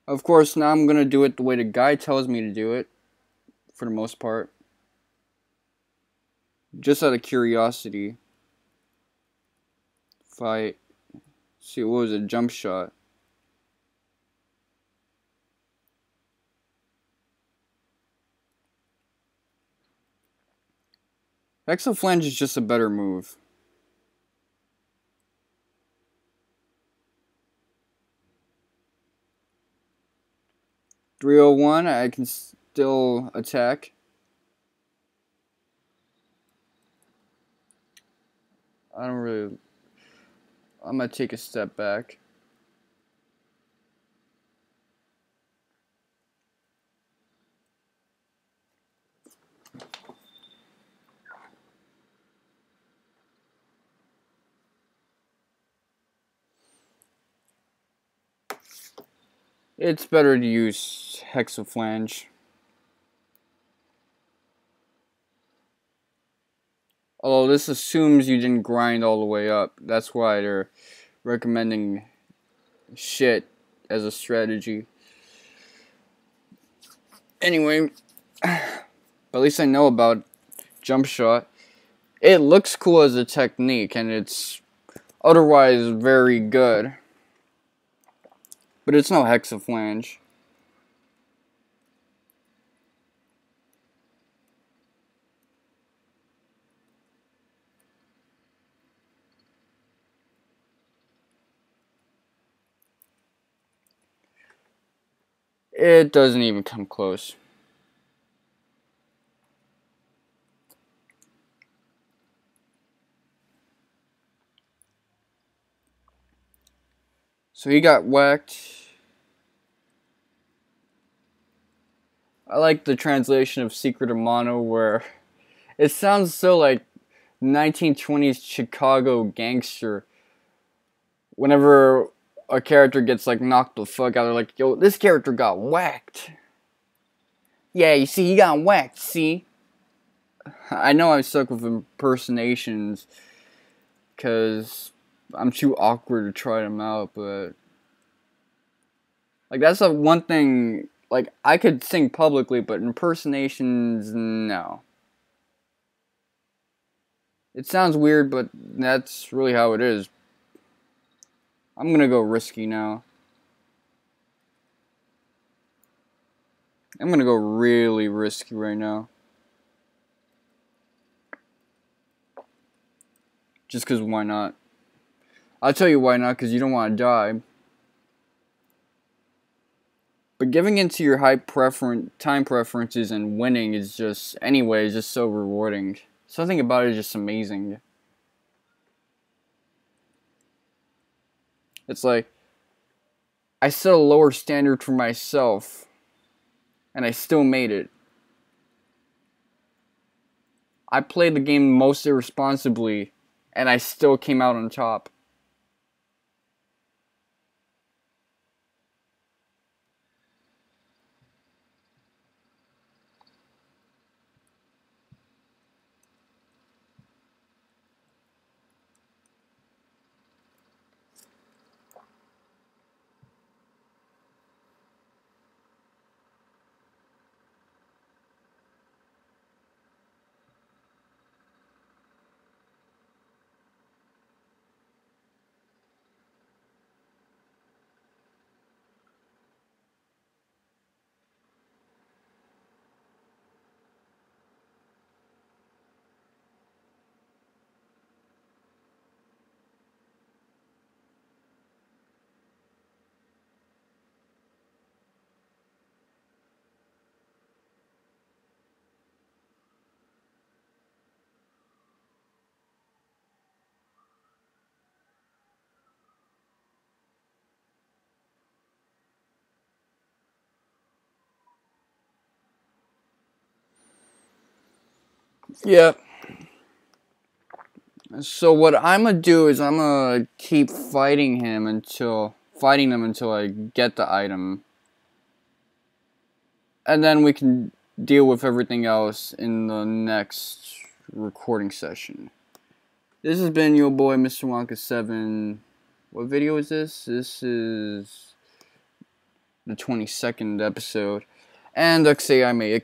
Of course, now I'm gonna do it the way the guy tells me to do it, for the most part. Just out of curiosity. Fight. See, what was it? Jump shot. Hexaflange is just a better move. .301, I can still attack. I don't really... I'm gonna take a step back. It's better to use Hexaflange. Although this assumes you didn't grind all the way up. That's why they're recommending shit as a strategy. Anyway, but at least I know about jump shot. It looks cool as a technique, and it's otherwise very good. But it's no Hexaflange. It doesn't even come close. So he got whacked. I like the translation of Secret of Mono where it sounds so like 1920s Chicago gangster. Whenever a character gets like knocked the fuck out, they're like, yo, this character got whacked. Yeah, you see, he got whacked, see? I know I suck with impersonations because I'm too awkward to try them out, but like that's the one thing, like I could sing publicly, but impersonations, no. It sounds weird, but that's really how it is. I'm gonna go risky now. I'm gonna go really risky right now. Just because why not? I'll tell you why not, because you don't want to die. But giving into your time preferences and winning is just, anyway, is just so rewarding. Something about it is just amazing. It's like, I set a lower standard for myself, and I still made it. I played the game most irresponsibly, and I still came out on top. Yep. So what I'm gonna do is I'm gonna keep fighting them until I get the item, and then we can deal with everything else in the next recording session. This has been your boy, Mr. Wonka 7. What video is this? This is the 22nd episode. And like I say, I may